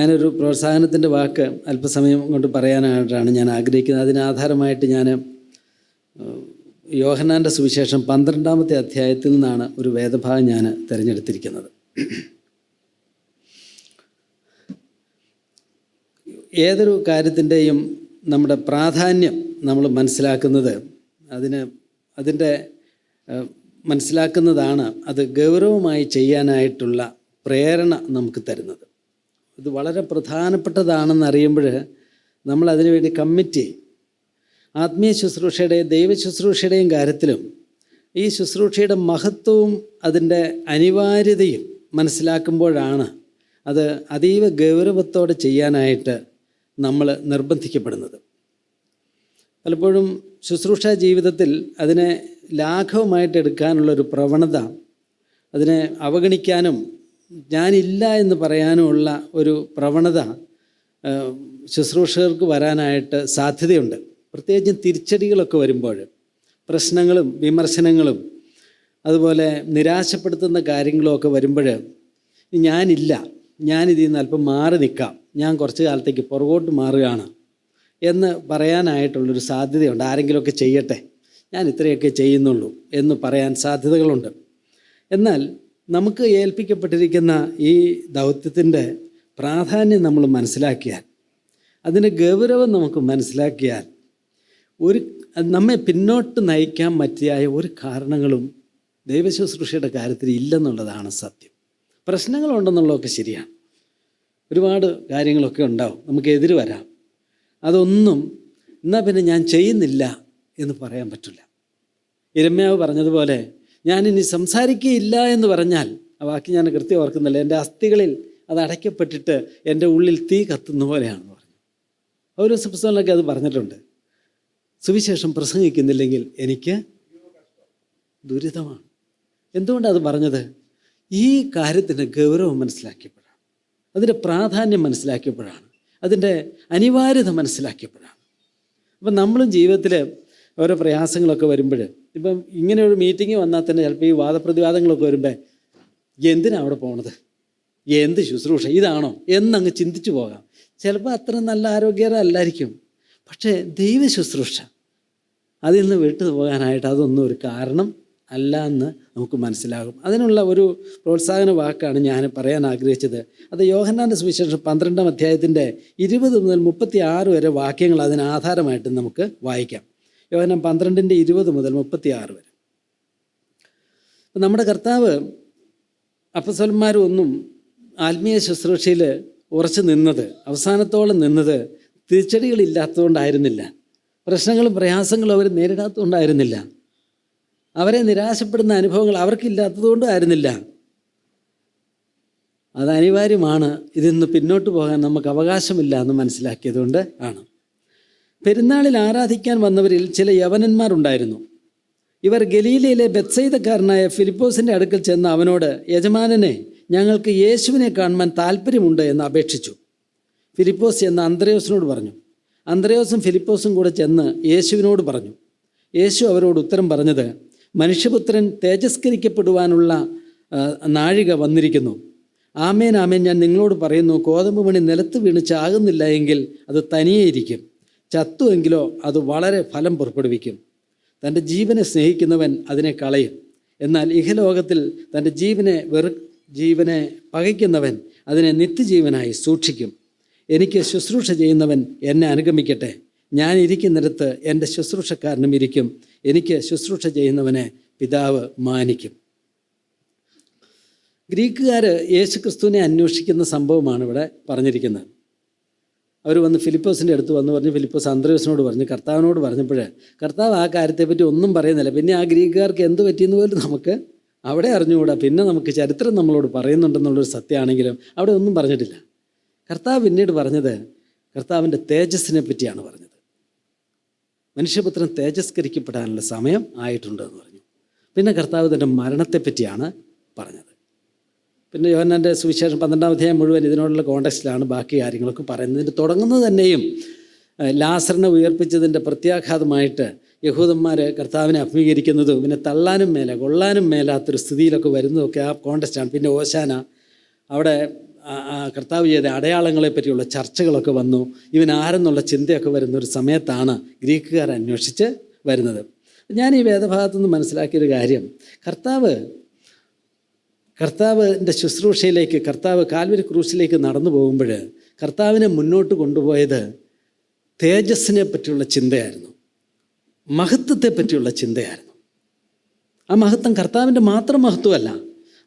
ഞാനൊരു പ്രോത്സാഹനത്തിൻ്റെ വാക്ക് അല്പസമയം കൊണ്ട് പറയാനായിട്ടാണ് ഞാൻ ആഗ്രഹിക്കുന്നത്. അതിനാധാരമായിട്ട് ഞാൻ യോഹന്നാൻ്റെ സുവിശേഷം 12-ാമത്തെ അധ്യായത്തിൽ നിന്നാണ് ഒരു വേദഭാഗം ഞാൻ തിരഞ്ഞെടുത്തിരിക്കുന്നത്. ഏതൊരു കാര്യത്തിൻ്റെയും നമ്മുടെ പ്രാധാന്യം നമ്മൾ മനസ്സിലാക്കുന്നത് അതിൻ്റെ മനസ്സിലാക്കുന്നതാണ് അത് ഗൗരവമായി ചെയ്യാനായിട്ടുള്ള പ്രേരണ നമുക്ക് തരുന്നത്. ഇത് വളരെ പ്രധാനപ്പെട്ടതാണെന്ന് അറിയുമ്പോൾ നമ്മൾ അതിനുവേണ്ടി കമ്മിറ്റ് ചെയ്യും. ആത്മീയ ശുശ്രൂഷയുടെയും ദൈവ ശുശ്രൂഷയുടെയും കാര്യത്തിലും ഈ ശുശ്രൂഷയുടെ മഹത്വവും അതിൻ്റെ അനിവാര്യതയും മനസ്സിലാക്കുമ്പോഴാണ് അത് അതീവ ഗൗരവത്തോടെ ചെയ്യാനായിട്ട് നമ്മൾ നിർബന്ധിക്കപ്പെടുന്നത്. പലപ്പോഴും ശുശ്രൂഷാ ജീവിതത്തിൽ അതിനെ ലാഘവമായിട്ട് എടുക്കാനുള്ളൊരു പ്രവണത, അതിനെ അവഗണിക്കാനും ഞാനില്ല എന്ന് പറയാനുമുള്ള ഒരു പ്രവണത ശുശ്രൂഷകർക്ക് വരാനായിട്ട് സാധ്യതയുണ്ട്. പ്രത്യേകിച്ചും തിരിച്ചടികളൊക്കെ വരുമ്പോൾ, പ്രശ്നങ്ങളും വിമർശനങ്ങളും അതുപോലെ നിരാശപ്പെടുത്തുന്ന കാര്യങ്ങളുമൊക്കെ വരുമ്പോൾ ഞാനിതിൽ നിന്ന് അല്പം മാറി നിൽക്കാം, ഞാൻ കുറച്ച് കാലത്തേക്ക് പുറകോട്ട് മാറുകയാണ് എന്ന് പറയാനായിട്ടുള്ളൊരു സാധ്യതയുണ്ട്. ആരെങ്കിലുമൊക്കെ ചെയ്യട്ടെ, ഞാൻ ഇത്രയൊക്കെ ചെയ്യുന്നുള്ളൂ എന്ന് പറയാൻ സാധ്യതകളുണ്ട്. എന്നാൽ നമുക്ക് ഏൽപ്പിക്കപ്പെട്ടിരിക്കുന്ന ഈ ദൗത്യത്തിൻ്റെ പ്രാധാന്യം നമ്മൾ മനസ്സിലാക്കിയാൽ, അതിൻ്റെ ഗൗരവം നമുക്ക് മനസ്സിലാക്കിയാൽ, നമ്മെ പിന്നോട്ട് നയിക്കാൻ പറ്റിയായ ഒരു കാരണങ്ങളും ദൈവശുശ്രൂഷയുടെ കാര്യത്തിൽ ഇല്ലെന്നുള്ളതാണ് സത്യം. പ്രശ്നങ്ങളുണ്ടെന്നുള്ളതൊക്കെ ശരിയാണ്, ഒരുപാട് കാര്യങ്ങളൊക്കെ ഉണ്ടാവും, നമുക്ക് എതിര് വരാം. അതൊന്നും എന്നാൽ പിന്നെ ഞാൻ ചെയ്യുന്നില്ല എന്ന് പറയാൻ പറ്റില്ല. യിരെമ്യാവ് പറഞ്ഞതുപോലെ ഞാനിനി സംസാരിക്കുകയില്ല എന്ന് പറഞ്ഞാൽ, ആ വാക്ക് ഞാൻ കൃത്യം ഓർക്കുന്നില്ല, എൻ്റെ അസ്ഥികളിൽ അത് അടയ്ക്കപ്പെട്ടിട്ട് എൻ്റെ ഉള്ളിൽ തീ കത്തുന്ന പോലെയാണെന്ന് പറഞ്ഞു. പൗലോസ് പുസ്തകങ്ങളിലൊക്കെ അത് പറഞ്ഞിട്ടുണ്ട്. സുവിശേഷം പ്രസംഗിക്കുന്നില്ലെങ്കിൽ എനിക്ക് ദുരിതമാണ്. എന്തുകൊണ്ടാണ് അത് പറഞ്ഞത്? ഈ കാര്യത്തിന് ഗൗരവം മനസ്സിലാക്കിയപ്പോഴാണ്, അതിൻ്റെ പ്രാധാന്യം മനസ്സിലാക്കിയപ്പോഴാണ്, അതിൻ്റെ അനിവാര്യത മനസ്സിലാക്കിയപ്പോഴാണ്. അപ്പം നമ്മളും ജീവിതത്തിൽ ഓരോ പ്രയാസങ്ങളൊക്കെ വരുമ്പോൾ, ഇപ്പം ഇങ്ങനെ ഒരു മീറ്റിംഗ് വന്നാൽ തന്നെ ചിലപ്പോൾ ഈ വാദപ്രതിവാദങ്ങളൊക്കെ വരുമ്പോൾ എന്തിനാണ് അവിടെ പോണത്, എന്ത് ശുശ്രൂഷ ഇതാണോ എന്നങ്ങ് ചിന്തിച്ചു പോകാം. ചിലപ്പോൾ അത്ര നല്ല ആരോഗ്യകരമല്ലായിരിക്കും, പക്ഷേ ദൈവ ശുശ്രൂഷ അതിൽ നിന്ന് വിട്ടു പോകാനായിട്ട് അതൊന്നും ഒരു കാരണം അല്ല എന്ന് നമുക്ക് മനസ്സിലാകും. അതിനുള്ള ഒരു പ്രോത്സാഹന വാക്കാണ് ഞാൻ പറയാൻ ആഗ്രഹിച്ചത്. അത് യോഹന്നാൻ്റെ സുവിശേഷം 12-ാം അധ്യായത്തിൻ്റെ 20 മുതൽ 36 വരെ വാക്യങ്ങൾ അതിനാധാരമായിട്ട് നമുക്ക് വായിക്കാം. യോഹന്നാൻ 12-ന്റെ 20 മുതൽ 36 വരെ. നമ്മുടെ കർത്താവ് അപ്പസ്വലന്മാരൊന്നും ആത്മീയ ശുശ്രൂഷയിൽ ഉറച്ചു നിന്നത്, അവസാനത്തോളം നിന്നത് തിരിച്ചടികളില്ലാത്തതുകൊണ്ടായിരുന്നില്ല, പ്രശ്നങ്ങളും പ്രയാസങ്ങളും അവർ നേരിടാത്തതുകൊണ്ടായിരുന്നില്ല, അവരെ നിരാശപ്പെടുന്ന അനുഭവങ്ങൾ അവർക്കില്ലാത്തതുകൊണ്ടും ആയിരുന്നില്ല. അത് അനിവാര്യമാണ്, ഇതിൽ നിന്ന് പിന്നോട്ട് പോകാൻ നമുക്ക് അവകാശമില്ല എന്ന് മനസ്സിലാക്കിയതുകൊണ്ട് ആണ്. പെരുന്നാളിൽ ആരാധിക്കാൻ വന്നവരിൽ ചില യവനന്മാരുണ്ടായിരുന്നു. ഇവർ ഗലീലയിലെ ബെത്സയിദക്കാരനായ ഫിലിപ്പോസിൻ്റെ അടുക്കൽ ചെന്ന് അവനോട്, യജമാനനെ, ഞങ്ങൾക്ക് യേശുവിനെ കാണുവാൻ താല്പര്യമുണ്ട് എന്ന് അപേക്ഷിച്ചു. ഫിലിപ്പോസ് ചെന്ന് അന്ത്രയോസിനോട് പറഞ്ഞു. അന്ത്രയോസും ഫിലിപ്പോസും കൂടെ ചെന്ന് യേശുവിനോട് പറഞ്ഞു. യേശു അവരോട് ഉത്തരം പറഞ്ഞത്, മനുഷ്യപുത്രൻ തേജസ്കരിക്കപ്പെടുവാനുള്ള നാഴിക വന്നിരിക്കുന്നു. ആമേൻ ആമേൻ, ഞാൻ നിങ്ങളോട് പറയുന്നു, കോതമ്പ് മണി നിലത്ത് വീണ് ചാകുന്നില്ല എങ്കിൽ അത് തനിയെ ഇരിക്കും, ചത്തുവെങ്കിലോ അത് വളരെ ഫലം പുറപ്പെടുവിക്കും. തൻ്റെ ജീവനെ സ്നേഹിക്കുന്നവൻ അതിനെ കളയും, എന്നാൽ ഇഹലോകത്തിൽ തൻ്റെ ജീവനെ പകയ്ക്കുന്നവൻ അതിനെ നിത്യജീവനായി സൂക്ഷിക്കും. എനിക്ക് ശുശ്രൂഷ ചെയ്യുന്നവൻ എന്നെ അനുഗമിക്കട്ടെ. ഞാൻ ഇരിക്കുന്നിടത്ത് എൻ്റെ ശുശ്രൂഷക്കാരനും ഇരിക്കും. എനിക്ക് ശുശ്രൂഷ ചെയ്യുന്നവനെ പിതാവ് മാനിക്കും. ഗ്രീക്കുകാർ യേശുക്രിസ്തുവിനെ അന്വേഷിക്കുന്ന സംഭവമാണ് ഇവിടെ പറഞ്ഞിരിക്കുന്നത്. അവർ വന്ന് ഫിലിപ്പോസിൻ്റെ അടുത്ത് വന്ന് പറഞ്ഞു. ഫിലിപ്പോസ് അന്ത്രയോസിനോട് പറഞ്ഞു, കർത്താവിനോട് പറഞ്ഞപ്പോൾ കർത്താവ് ആ കാര്യത്തെപ്പറ്റി ഒന്നും പറയുന്നില്ല. പിന്നെ ആ ഗ്രീക്കുകാർക്ക് എന്ത് പറ്റിയെന്ന് പോലും നമുക്ക് അവിടെ അറിഞ്ഞുകൂടാ. പിന്നെ നമുക്ക് ചരിത്രം നമ്മളോട് പറയുന്നുണ്ടെന്നുള്ളൊരു സത്യമാണെങ്കിലും അവിടെ ഒന്നും പറഞ്ഞിട്ടില്ല. കർത്താവ് പിന്നീട് പറഞ്ഞത് കർത്താവിൻ്റെ തേജസ്സിനെ പറ്റിയാണ് പറഞ്ഞത്. മനുഷ്യപുത്രൻ തേജസ്കരിക്കപ്പെടാനുള്ള സമയം ആയിട്ടുണ്ടെന്ന് പറഞ്ഞു. പിന്നെ കർത്താവ് തൻ്റെ മരണത്തെപ്പറ്റിയാണ് പറഞ്ഞത്. പിന്നെ യോഹന്നാൻ്റെ സുവിശേഷം 12-ാം അധ്യായം മുഴുവൻ ഇതിനോടുള്ള കോണ്ടെക്സ്റ്റിലാണ് ബാക്കി കാര്യങ്ങളൊക്കെ പറയുന്നത്. ഇതിൻ്റെ തുടങ്ങുന്നത് തന്നെയും ലാസറിനെ ഉയർപ്പിച്ചതിൻ്റെ പ്രത്യാഘാതമായിട്ട് യഹൂദന്മാർ കർത്താവിനെ അഭിമുഖീകരിക്കുന്നതും പിന്നെ തള്ളാനും മേലെ കൊള്ളാനും മേലാത്തൊരു സ്ഥിതിയിലൊക്കെ വരുന്നതൊക്കെ ആ കോണ്ടെക്സ്റ്റാണ്. പിന്നെ ഓശാന, അവിടെ കർത്താവ് ചെയ്ത അടയാളങ്ങളെ പറ്റിയുള്ള ചർച്ചകളൊക്കെ വന്നു. ഇവൻ ആരെന്നുള്ള ചിന്തയൊക്കെ വരുന്ന ഒരു സമയത്താണ് ഗ്രീക്കുകാർ അന്വേഷിച്ച് വരുന്നത്. ഞാൻ ഈ വേദഭാഗത്തു നിന്ന് മനസ്സിലാക്കിയൊരു കാര്യം, കർത്താവിൻ്റെ ശുശ്രൂഷയിലേക്ക്, കർത്താവ് കാൽവരി ക്രൂശിലേക്ക് നടന്നു പോകുമ്പോൾ കർത്താവിനെ മുന്നോട്ട് കൊണ്ടുപോയത് തേജസ്സിനെ പറ്റിയുള്ള ചിന്തയായിരുന്നു, മഹത്വത്തെ പറ്റിയുള്ള ചിന്തയായിരുന്നു. ആ മഹത്വം കർത്താവിൻ്റെ മാത്രം മഹത്വമല്ല,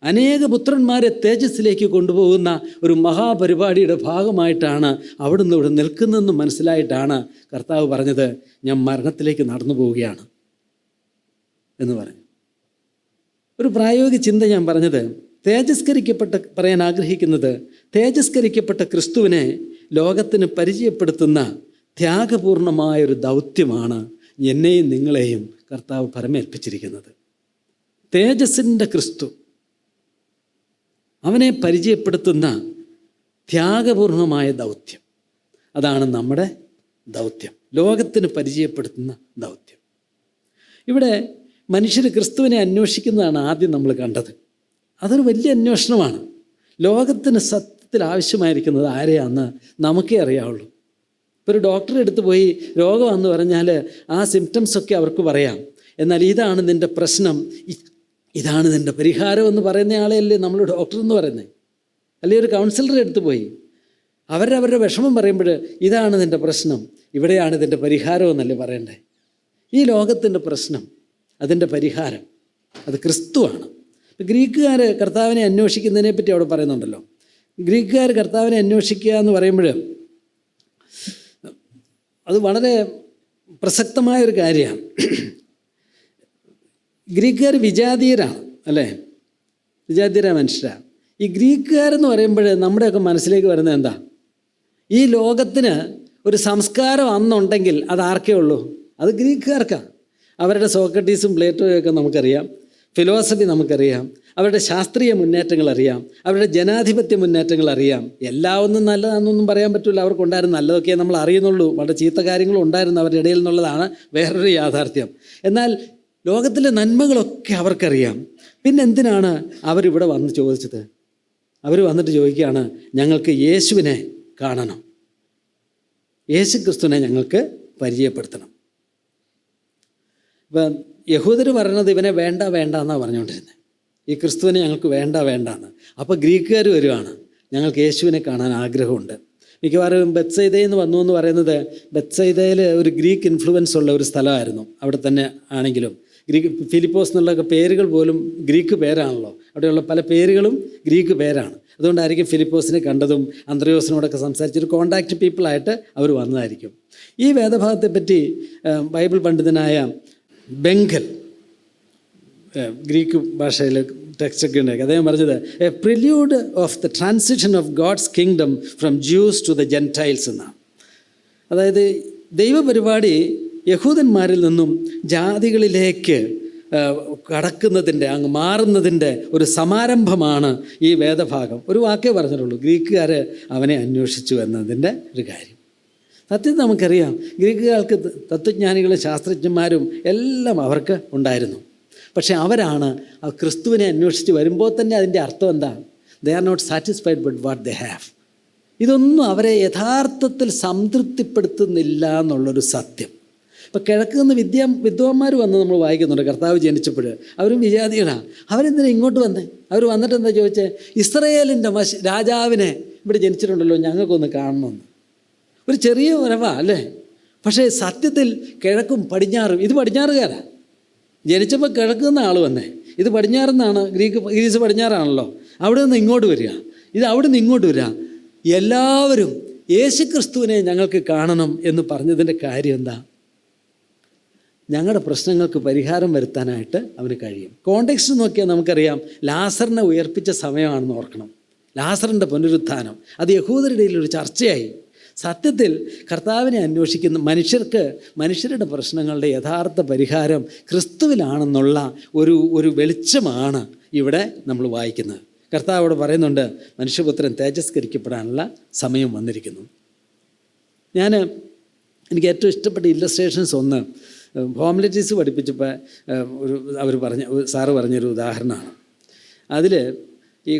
അനേക പുത്രന്മാരെ തേജസ്സിലേക്ക് കൊണ്ടുപോകുന്ന ഒരു മഹാപരിപാടിയുടെ ഭാഗമായിട്ടാണ് അവിടുന്ന് ഇവിടെ നിൽക്കുന്നതെന്ന് മനസ്സിലായിട്ടാണ് കർത്താവ് പറഞ്ഞത്, ഞാൻ മരണത്തിലേക്ക് നടന്നു പോവുകയാണ് എന്ന് പറഞ്ഞു. ഒരു പ്രായോഗിക ചിന്ത ഞാൻ പറഞ്ഞത്, പറയാൻ ആഗ്രഹിക്കുന്നത്, തേജസ്കരിക്കപ്പെട്ട ക്രിസ്തുവിനെ ലോകത്തിന് പരിചയപ്പെടുത്തുന്ന ത്യാഗപൂർണമായൊരു ദൗത്യമാണ് എന്നെയും നിങ്ങളെയും കർത്താവ് പരമേൽപ്പിച്ചിരിക്കുന്നത്. തേജസ്സിൻ്റെ ക്രിസ്തു, അവനെ പരിചയപ്പെടുത്തുന്ന ത്യാഗപൂർണമായ ദൗത്യം, അതാണ് നമ്മുടെ ദൗത്യം, ലോകത്തിന് പരിചയപ്പെടുത്തുന്ന ദൗത്യം. ഇവിടെ മനുഷ്യർ ക്രിസ്തുവിനെ അന്വേഷിക്കുന്നതാണ് ആദ്യം നമ്മൾ കണ്ടത്. അതൊരു വലിയ അന്വേഷണമാണ്. ലോകത്തിന് സത്യത്തിൽ ആവശ്യമായിരിക്കുന്നത് ആരെയാണെന്ന് നമുക്കേ അറിയാവുള്ളൂ. ഇപ്പോൾ ഒരു ഡോക്ടറെ അടുത്ത് പോയി രോഗമാണെന്ന് പറഞ്ഞാൽ ആ സിംറ്റംസൊക്കെ അവർക്ക് പറയാം. എന്നാൽ ഇതാണ് നിൻ്റെ പ്രശ്നം, ഇതാണ് നിൻ്റെ പരിഹാരം എന്ന് പറയുന്ന ആളെയല്ലേ നമ്മൾ ഡോക്ടർ എന്ന് പറയുന്നത്. അല്ലെങ്കിൽ ഒരു കൗൺസിലറെ അടുത്ത് പോയി അവരുടെ വിഷമം പറയുമ്പോൾ ഇതാണ് നിൻ്റെ പ്രശ്നം, ഇവിടെയാണ് ഇതിൻ്റെ പരിഹാരം എന്നല്ലേ പറയണ്ടേ. ഈ ലോകത്തിൻ്റെ പ്രശ്നം, അതിൻ്റെ പരിഹാരം അത് ക്രിസ്തുവാണ്. ഗ്രീക്കുകാർ കർത്താവിനെ അന്വേഷിക്കുന്നതിനെ പറ്റി അവിടെ പറയുന്നുണ്ടല്ലോ. ഗ്രീക്കുകാർ കർത്താവിനെ അന്വേഷിക്കുക എന്ന് പറയുമ്പോൾ അത് വളരെ പ്രസക്തമായൊരു കാര്യമാണ്. ഗ്രീക്കുകാർ വിജാതീയരാണ് അല്ലേ, വിജാതീയരായ മനുഷ്യരാണ്. ഈ ഗ്രീക്കുകാരെന്ന് പറയുമ്പോൾ നമ്മുടെയൊക്കെ മനസ്സിലേക്ക് വരുന്നത് എന്താ? ഈ ലോകത്തിന് ഒരു സംസ്കാരം അന്നുണ്ടെങ്കിൽ അത് ആർക്കേ ഉള്ളൂ? അത് ഗ്രീക്കുകാർക്കാണ്. അവരുടെ സോക്രട്ടീസും പ്ലേറ്റോയും ഒക്കെ നമുക്കറിയാം, ഫിലോസഫി നമുക്കറിയാം, അവരുടെ ശാസ്ത്രീയ മുന്നേറ്റങ്ങൾ അറിയാം, അവരുടെ ജനാധിപത്യ മുന്നേറ്റങ്ങൾ അറിയാം. എല്ലാം ഒന്നും നല്ലതാണെന്നൊന്നും പറയാൻ പറ്റില്ല. അവർക്കുണ്ടായിരുന്ന നല്ലതൊക്കെ നമ്മൾ അറിയുന്നുള്ളൂ, വളരെ ചീത്ത കാര്യങ്ങളും ഉണ്ടായിരുന്നു അവരുടെ ഇടയിൽ എന്നുള്ളതാണ് വേറൊരു യാഥാർത്ഥ്യം. എന്നാൽ ലോകത്തിലെ നന്മകളൊക്കെ അവർക്കറിയാം. പിന്നെ എന്തിനാണ് അവരിവിടെ വന്ന് ചോദിച്ചത്? അവർ വന്നിട്ട് ചോദിക്കുകയാണ്, ഞങ്ങൾക്ക് യേശുവിനെ കാണണം, യേശു ക്രിസ്തുവിനെ ഞങ്ങൾക്ക് പരിചയപ്പെടുത്തണം. ഇപ്പം യഹൂദർ പറയുന്നത് ഇവനെ വേണ്ട എന്നാണ് പറഞ്ഞുകൊണ്ടിരുന്നത്. ഈ ക്രിസ്തുവിനെ ഞങ്ങൾക്ക് വേണ്ട എന്ന്. അപ്പോൾ ഗ്രീക്കുകാർ വരുവാണ്, ഞങ്ങൾക്ക് യേശുവിനെ കാണാൻ ആഗ്രഹമുണ്ട്. മിക്കവാറും ബെത്സൈദയിൽ നിന്ന് വന്നു എന്ന് പറയുന്നത്, ബെത്സൈദയിൽ ഒരു ഗ്രീക്ക് ഇൻഫ്ലുവൻസ് ഉള്ള ഒരു സ്ഥലമായിരുന്നു. അവിടെ തന്നെ ആണെങ്കിലും ഫിലിപ്പോസ് എന്നുള്ള പേരുകൾ പോലും ഗ്രീക്ക് പേരാണല്ലോ, അവിടെയുള്ള പല പേരുകളും ഗ്രീക്ക് പേരാണ്. അതുകൊണ്ടായിരിക്കും ഫിലിപ്പോസിനെ കണ്ടതും അന്ത്രയോസിനോടൊക്കെ സംസാരിച്ചൊരു കോണ്ടാക്റ്റ് പീപ്പിളായിട്ട് അവർ വന്നതായിരിക്കും. ഈ വേദഭാഗത്തെപ്പറ്റി ബൈബിൾ പണ്ഡിതനായ ബെങ്കൽ, ഗ്രീക്ക് ഭാഷയിൽ ടെക്സ്റ്റൊക്കെ ഉണ്ടാക്കി, അദ്ദേഹം പറഞ്ഞത് a prelude of the transition of God's kingdom from Jews to the Gentiles എന്നാണ്. അതായത് ദൈവപരിപാടി യഹൂദന്മാരിൽ നിന്നും ജാതികളിലേക്ക് കടക്കുന്നതിൻ്റെ, അങ്ങ് മാറുന്നതിൻ്റെ ഒരു സമാരംഭമാണ് ഈ വേദഭാഗം. ഒരു വാക്കേ പറഞ്ഞിട്ടുള്ളൂ, ഗ്രീക്കുകാർ അവനെ അന്വേഷിച്ചു എന്നതിൻ്റെ ഒരു കാര്യം. സത്യത്തിൽ നമുക്കറിയാം, ഗ്രീക്കുകാർക്ക് തത്വജ്ഞാനികളും ശാസ്ത്രജ്ഞന്മാരും എല്ലാം അവർക്ക് ഉണ്ടായിരുന്നു. പക്ഷേ അവരാണ് ആ ക്രിസ്തുവിനെ അന്വേഷിച്ച് വരുമ്പോൾ തന്നെ അതിൻ്റെ അർത്ഥം എന്താ? They are not satisfied with what they have. ഇതൊന്നും അവരെ യഥാർത്ഥത്തിൽ സംതൃപ്തിപ്പെടുത്തുന്നില്ല എന്നുള്ളൊരു സത്യം. ഇപ്പം കിഴക്ക് നിന്ന് വിദ്വാന്മാർ വന്ന് നമ്മൾ വായിക്കുന്നുണ്ട്. കർത്താവ് ജനിച്ചപ്പോൾ അവരും വിജാതികളാണ്. അവരെന്തിനാ ഇങ്ങോട്ട് വന്നേ? അവർ വന്നിട്ട് എന്താ ചോദിച്ചേ? ഇസ്രയേലിൻ്റെ രാജാവിനെ ഇവിടെ ജനിച്ചിട്ടുണ്ടല്ലോ, ഞങ്ങൾക്കൊന്ന് കാണണമെന്ന്. ഒരു ചെറിയ വരവാ അല്ലേ? പക്ഷേ സത്യത്തിൽ കിഴക്കും പടിഞ്ഞാറും, ഇത് പടിഞ്ഞാറുകാരാണ്. ജനിച്ചപ്പോൾ കിഴക്ക് നിന്ന ആൾ വന്നേ, ഇത് പടിഞ്ഞാറെന്നാണ്. ഗ്രീസ് പടിഞ്ഞാറാണല്ലോ. അവിടെ നിന്ന് ഇങ്ങോട്ട് വരിക, ഇത് അവിടെ നിന്ന് ഇങ്ങോട്ട് വരിക. എല്ലാവരും യേശുക്രിസ്തുവിനെ ഞങ്ങൾക്ക് കാണണം എന്ന് പറഞ്ഞതിൻ്റെ കാര്യം എന്താ? ഞങ്ങളുടെ പ്രശ്നങ്ങൾക്ക് പരിഹാരം വരുത്താനായിട്ട് അവന് കഴിയും. കോണ്ടെക്സ്റ്റ് നോക്കിയാൽ നമുക്കറിയാം, ലാസറിനെ ഉയർപ്പിച്ച സമയമാണെന്ന് ഓർക്കണം. ലാസറിൻ്റെ പുനരുത്ഥാനം അത് യഹൂദരുടെയിലൊരു ചർച്ചയായി. സത്യത്തിൽ കർത്താവിനെ അന്വേഷിക്കുന്ന മനുഷ്യരുടെ പ്രശ്നങ്ങളുടെ യഥാർത്ഥ പരിഹാരം ക്രിസ്തുവിലാണെന്നുള്ള ഒരു വെളിച്ചമാണ് ഇവിടെ നമ്മൾ വായിക്കുന്നത്. കർത്താവ് അവിടെ പറയുന്നുണ്ട്, മനുഷ്യപുത്രൻ തേജസ്കരിക്കപ്പെടാനുള്ള സമയം വന്നിരിക്കുന്നു. എനിക്ക് ഏറ്റവും ഇഷ്ടപ്പെട്ട ഇല്ലസ്ട്രേഷൻസ് ഒന്ന്, ഹോംലെറ്റീസ് പഠിപ്പിച്ചപ്പോൾ സാറ് പറഞ്ഞൊരു ഉദാഹരണമാണ്. അതിൽ ഈ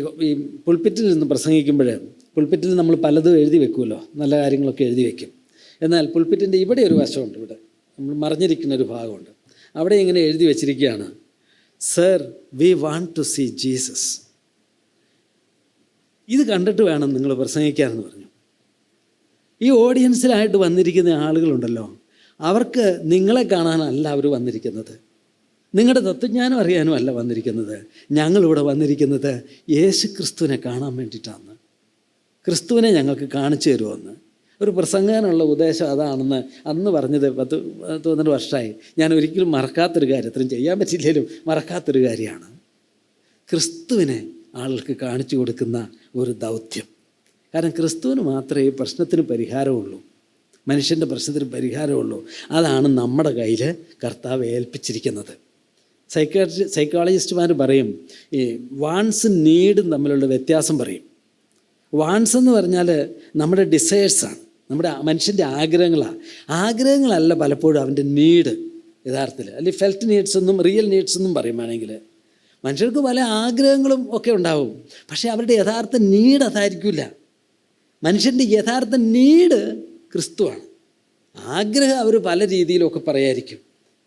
പുൾപ്പിറ്റിൽ നിന്ന് പ്രസംഗിക്കുമ്പോൾ പുൾപ്പിറ്റിൽ നമ്മൾ പലതും എഴുതി വെക്കുമല്ലോ, നല്ല കാര്യങ്ങളൊക്കെ എഴുതി വെക്കും. എന്നാൽ പുൾപ്പിറ്റിൻ്റെ ഇവിടെ ഒരു വശമുണ്ട്, ഇവിടെ നമ്മൾ മറിഞ്ഞിരിക്കുന്ന ഒരു ഭാഗമുണ്ട്. അവിടെ ഇങ്ങനെ എഴുതി വെച്ചിരിക്കുകയാണ്, sir we want to see Jesus. ഇത് കണ്ടിട്ട് വേണം നിങ്ങൾ പ്രസംഗിക്കാനെന്ന് പറഞ്ഞു. ഈ ഓഡിയൻസിലായിട്ട് വന്നിരിക്കുന്ന ആളുകളുണ്ടല്ലോ, അവർക്ക് നിങ്ങളെ കാണാനല്ല അവർ വന്നിരിക്കുന്നത്, നിങ്ങളുടെ തത്വജ്ഞാനം അറിയാനും അല്ല വന്നിരിക്കുന്നത്. ഞങ്ങളിവിടെ വന്നിരിക്കുന്നത് യേശു ക്രിസ്തുവിനെ കാണാൻ വേണ്ടിയിട്ടാണ്. ക്രിസ്തുവിനെ ഞങ്ങൾക്ക് കാണിച്ചു തരുമെന്ന്. ഒരു പ്രസംഗാനുള്ള ഉദ്ദേശം അതാണെന്ന് അന്ന് പറഞ്ഞത് 12 വർഷമായി. ഞാൻ ഒരിക്കലും മറക്കാത്തൊരു കാര്യം, അത്രയും ചെയ്യാൻ പറ്റില്ലെങ്കിലും മറക്കാത്തൊരു കാര്യമാണ്. ക്രിസ്തുവിനെ ആളുകൾക്ക് കാണിച്ചു കൊടുക്കുന്ന ഒരു ദൗത്യം. കാരണം ക്രിസ്തുവിന് മാത്രമേ ഈ പ്രശ്നത്തിന് പരിഹാരമുള്ളൂ, മനുഷ്യൻ്റെ പ്രശ്നത്തിന് പരിഹാരമുള്ളൂ. അതാണ് നമ്മുടെ കയ്യിൽ കർത്താവ് ഏൽപ്പിച്ചിരിക്കുന്നത്. സൈക്കോളജിസ്റ്റുമാർ പറയും, ഈ വാൺസും നീഡും തമ്മിലുള്ള വ്യത്യാസം പറയും. വാൺസ് എന്ന് പറഞ്ഞാൽ നമ്മുടെ ഡിസയേഴ്സാണ്, നമ്മുടെ മനുഷ്യൻ്റെ ആഗ്രഹങ്ങളാണ്. ആഗ്രഹങ്ങളല്ല പലപ്പോഴും അവൻ്റെ നീഡ് യഥാർത്ഥത്തിൽ, അല്ലെങ്കിൽ ഫെൽറ്റ് നീഡ്സ് എന്നും റിയൽ നീഡ്സ് എന്നും പറയുകയാണെങ്കിൽ. മനുഷ്യർക്ക് പല ആഗ്രഹങ്ങളും ഒക്കെ ഉണ്ടാവും, പക്ഷേ അവരുടെ യഥാർത്ഥ നീഡ് അതായിരിക്കില്ല. മനുഷ്യൻ്റെ യഥാർത്ഥ നീഡ് ക്രിസ്തുവാണ്. ആഗ്രഹം അവർ പല രീതിയിലൊക്കെ പറയായിരിക്കും,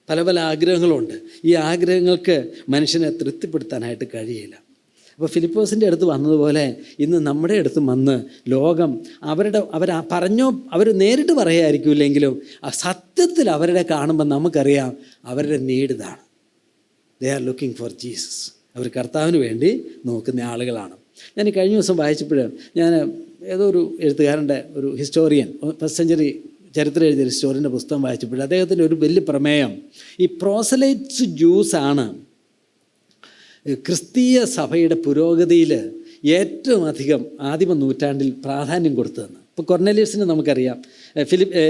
പല പല ആഗ്രഹങ്ങളുണ്ട്. ഈ ആഗ്രഹങ്ങൾക്ക് മനുഷ്യനെ തൃപ്തിപ്പെടുത്താനായിട്ട് കഴിയില്ല. അപ്പോൾ ഫിലിപ്പോസിൻ്റെ അടുത്ത് വന്നതുപോലെ ഇന്ന് നമ്മുടെ അടുത്ത് വന്ന് ലോകം അവർ നേരിട്ട് പറയായിരിക്കില്ലെങ്കിലും സത്യത്തിൽ അവരുടെ കാണുമ്പോൾ നമുക്കറിയാം അവരുടെ നീഡ് ഇതാണ്. They are looking for Jesus. അവർ കർത്താവിന് വേണ്ടി നോക്കുന്ന ആളുകളാണ്. ഞാൻ കഴിഞ്ഞ ദിവസം വായിച്ചപ്പോൾ ഞാൻ ഏതോ ഒരു എഴുത്തുകാരൻ്റെ, ഒരു ഹിസ്റ്റോറിയൻ, ഫസ്റ്റ് സെഞ്ചുറി ചരിത്രം എഴുതിയ ഹിസ്റ്റോറിയൻ്റെ പുസ്തകം വായിച്ചപ്പോൾ അദ്ദേഹത്തിൻ്റെ ഒരു വലിയ പ്രമേയം ഈ പ്രോസലൈറ്റ്സ് ജ്യൂസാണ് ക്രിസ്തീയ സഭയുടെ പുരോഗതിയിൽ ഏറ്റവും അധികം ആദിമ നൂറ്റാണ്ടിൽ പ്രാധാന്യം കൊടുത്തതെന്ന്. ഇപ്പോൾ കൊർന്നേലിയസിനെ നമുക്കറിയാം,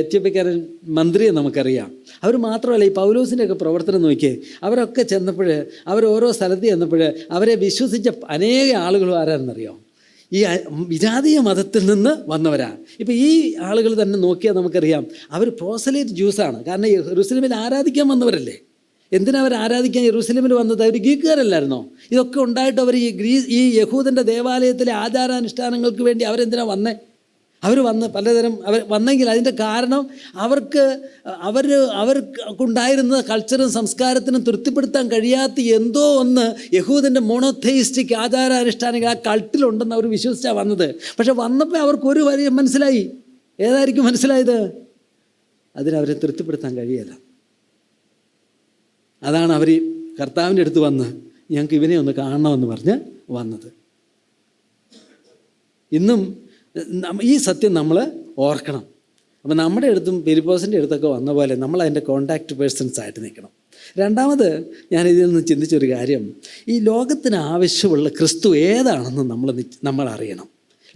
എത്യോപ്യക്കാരൻ മന്ത്രിയെ നമുക്കറിയാം. അവർ മാത്രമല്ല, ഈ പൗലോസിൻ്റെയൊക്കെ പ്രവർത്തനം നോക്കിയേ, അവരൊക്കെ ചെന്നപ്പോൾ, അവർ ഓരോ സ്ഥലത്ത് ചെന്നപ്പോൾ അവരെ വിശ്വസിച്ച അനേക ആളുകളും ആരാണെന്നറിയോ? ഈ വിജാതീയ മതത്തിൽ നിന്ന് വന്നവരാണ്. ഇപ്പോൾ ഈ ആളുകൾ തന്നെ നോക്കിയാൽ നമുക്കറിയാം അവർ പ്രോസലൈറ്റ് ജ്യൂസാണ്. കാരണം യെരൂശലേമിൽ ആരാധിക്കാൻ വന്നവരല്ലേ. എന്തിനാ അവർ ആരാധിക്കാൻ യെരൂശലേമിൽ വന്നത്? അവർ ഗ്രീക്കുകാരല്ലായിരുന്നോ? ഇതൊക്കെ ഉണ്ടായിട്ട് അവർ ഈ യഹൂദൻ്റെ ദേവാലയത്തിലെ ആചാരാനുഷ്ഠാനങ്ങൾക്ക് വേണ്ടി അവരെന്തിനാ വന്നേ? അവർ പലതരം വന്നെങ്കിൽ അതിൻ്റെ കാരണം അവർക്കുണ്ടായിരുന്ന കൾച്ചറും സംസ്കാരത്തിനും തൃപ്തിപ്പെടുത്താൻ കഴിയാത്ത എന്തോ ഒന്ന് യഹൂദൻ്റെ മോണോതെയിസ്റ്റിക് ആചാരാനുഷ്ഠാനങ്ങൾ ആ കൾട്ടിലുണ്ടെന്ന് അവർ വിശ്വസിച്ചാണ് വന്നത്. പക്ഷെ വന്നപ്പോൾ അവർക്കൊരു കാര്യം മനസ്സിലായി. ഏതായിരിക്കും മനസ്സിലായത്? അതിനവരെ തൃപ്തിപ്പെടുത്താൻ കഴിയില്ല. അതാണ് അവർ കർത്താവിൻ്റെ അടുത്ത് വന്ന് ഞങ്ങൾക്ക് ഇവനെ ഒന്ന് കാണണമെന്ന് പറഞ്ഞ് വന്നത്. ഇന്നും ഈ സത്യം നമ്മൾ ഓർക്കണം. അപ്പോൾ നമ്മുടെ അടുത്തും ഫിലിപ്പോസിൻ്റെ അടുത്തൊക്കെ വന്ന പോലെ നമ്മൾ അതിൻ്റെ കോണ്ടാക്റ്റ് പേഴ്സൺസ് ആയിട്ട് നിൽക്കണം. രണ്ടാമത് ഞാൻ ഇതിൽ നിന്ന് ചിന്തിച്ചൊരു കാര്യം, ഈ ലോകത്തിന് ആവശ്യമുള്ള ക്രിസ്തു ഏതാണെന്ന് നമ്മൾ അറിയണം.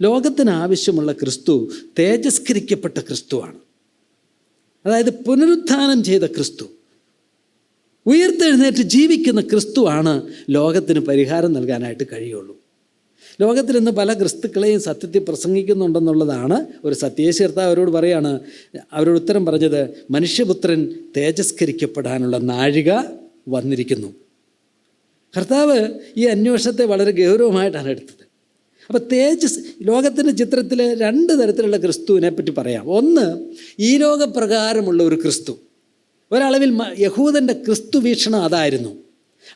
ലോകത്തിന് ആവശ്യമുള്ള ക്രിസ്തു തേജസ്കരിക്കപ്പെട്ട ക്രിസ്തുവാണ്. അതായത് പുനരുത്ഥാനം ചെയ്ത ക്രിസ്തു, ഉയർത്തെഴുന്നേറ്റ് ജീവിക്കുന്ന ക്രിസ്തുവാണ് ലോകത്തിന് പരിഹാരം നൽകാനായിട്ട് കഴിയുള്ളൂ. ലോകത്തിൽ ഇന്ന് പല ക്രിസ്തുക്കളെയും സത്യത്തിൽ പ്രസംഗിക്കുന്നുണ്ടെന്നുള്ളതാണ് ഒരു സത്യം. യേശു കർത്താവ് അവരോട് പറയാണ്, അവരോട് ഉത്തരം പറഞ്ഞത്, മനുഷ്യപുത്രൻ തേജസ്കരിക്കപ്പെടാനുള്ള നാഴിക വന്നിരിക്കുന്നു. കർത്താവ് ഈ അന്വേഷണത്തെ വളരെ ഗൗരവമായിട്ടാണ് എടുത്തത്. അപ്പോൾ ലോകത്തിൻ്റെ ചിത്രത്തിൽ 2 തരത്തിലുള്ള ക്രിസ്തുവിനെ പറ്റി പറയാം. ഒന്ന്, ഈ ലോകപ്രകാരമുള്ള ഒരു ക്രിസ്തു. ഒരളവിൽ യഹൂദൻ്റെ ക്രിസ്തു വീക്ഷണം അതായിരുന്നു,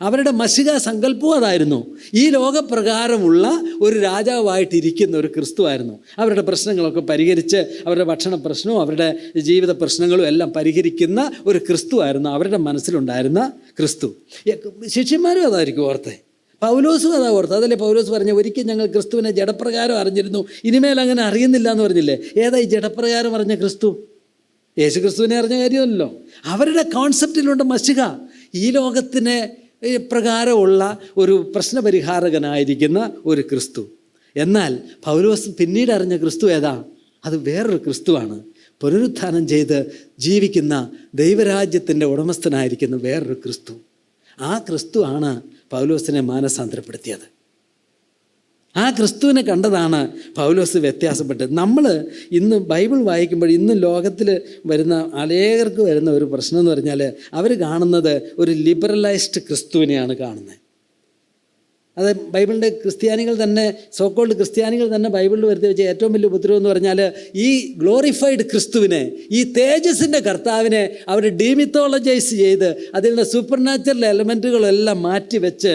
അവരുടെ മശിക സങ്കല്പവും അതായിരുന്നു. ഈ ലോകപ്രകാരമുള്ള ഒരു രാജാവായിട്ടിരിക്കുന്ന ഒരു ക്രിസ്തുവായിരുന്നു. അവരുടെ പ്രശ്നങ്ങളൊക്കെ പരിഹരിച്ച്, അവരുടെ ഭക്ഷണ പ്രശ്നവും അവരുടെ ജീവിത പ്രശ്നങ്ങളും എല്ലാം പരിഹരിക്കുന്ന ഒരു ക്രിസ്തുവായിരുന്നു അവരുടെ മനസ്സിലുണ്ടായിരുന്ന ക്രിസ്തു. ശിഷ്യന്മാരും അതായിരിക്കും ഓർത്തെ, പൗലോസും അതാ ഓർത്ത്. അതല്ലേ പൗലോസ് പറഞ്ഞ, ഒരിക്കൽ ഞങ്ങൾ ക്രിസ്തുവിനെ ജഡപ്രകാരം അറിഞ്ഞിരുന്നു, ഇനിമേൽ അങ്ങനെ അറിയുന്നില്ല എന്ന് പറഞ്ഞില്ലേ? ഏതാ ഈ ജഡപ്രകാരം അറിഞ്ഞ ക്രിസ്തു? യേശു ക്രിസ്തുവിനെ അറിഞ്ഞ കാര്യമല്ലോ. അവരുടെ കോൺസെപ്റ്റിലുണ്ട് മശിക, ഈ ലോകത്തിന് പ്രകാരമുള്ള ഒരു പ്രശ്നപരിഹാരകനായിരിക്കുന്ന ഒരു ക്രിസ്തു. എന്നാൽ പൗലോസ് പിന്നീട് അറിഞ്ഞ ക്രിസ്തു ഏതാ? അത് വേറൊരു ക്രിസ്തുവാണ്. പുനരുത്ഥാനം ചെയ്ത് ജീവിക്കുന്ന ദൈവരാജ്യത്തിൻ്റെ ഉടമസ്ഥനായിരിക്കുന്ന വേറൊരു ക്രിസ്തു. ആ ക്രിസ്തുവാണ് പൗലോസിനെ മാനസാന്തരപ്പെടുത്തിയത്. ആ ക്രിസ്തുവിനെ കണ്ടതാണ് പൗലോസ് വ്യത്യാസപ്പെട്ടത്. നമ്മൾ ഇന്ന് ബൈബിൾ വായിക്കുമ്പോൾ ഇന്ന് ലോകത്തിൽ വരുന്ന അനേകർക്ക് വരുന്ന ഒരു പ്രശ്നം എന്ന് പറഞ്ഞാൽ, അവർ കാണുന്നത് ഒരു ലിബറലൈസ്ഡ് ക്രിസ്തുവിനെയാണ് കാണുന്നത്. അത് ബൈബിളിൻ്റെ ക്രിസ്ത്യാനികൾ തന്നെ, സോക്കോൾഡ് ക്രിസ്ത്യാനികൾ തന്നെ ബൈബിളിൽ വരുത്തി വെച്ച ഏറ്റവും വലിയ ഉപദ്രവം എന്ന് പറഞ്ഞാൽ ഈ ഗ്ലോറിഫൈഡ് ക്രിസ്തുവിനെ, ഈ തേജസ്സിൻ്റെ കർത്താവിനെ അവർ ഡീമിത്തോളജൈസ് ചെയ്ത് അതിൻ്റെ സൂപ്പർ നാച്ചുറൽ എലമെൻറ്റുകളെല്ലാം മാറ്റി വെച്ച്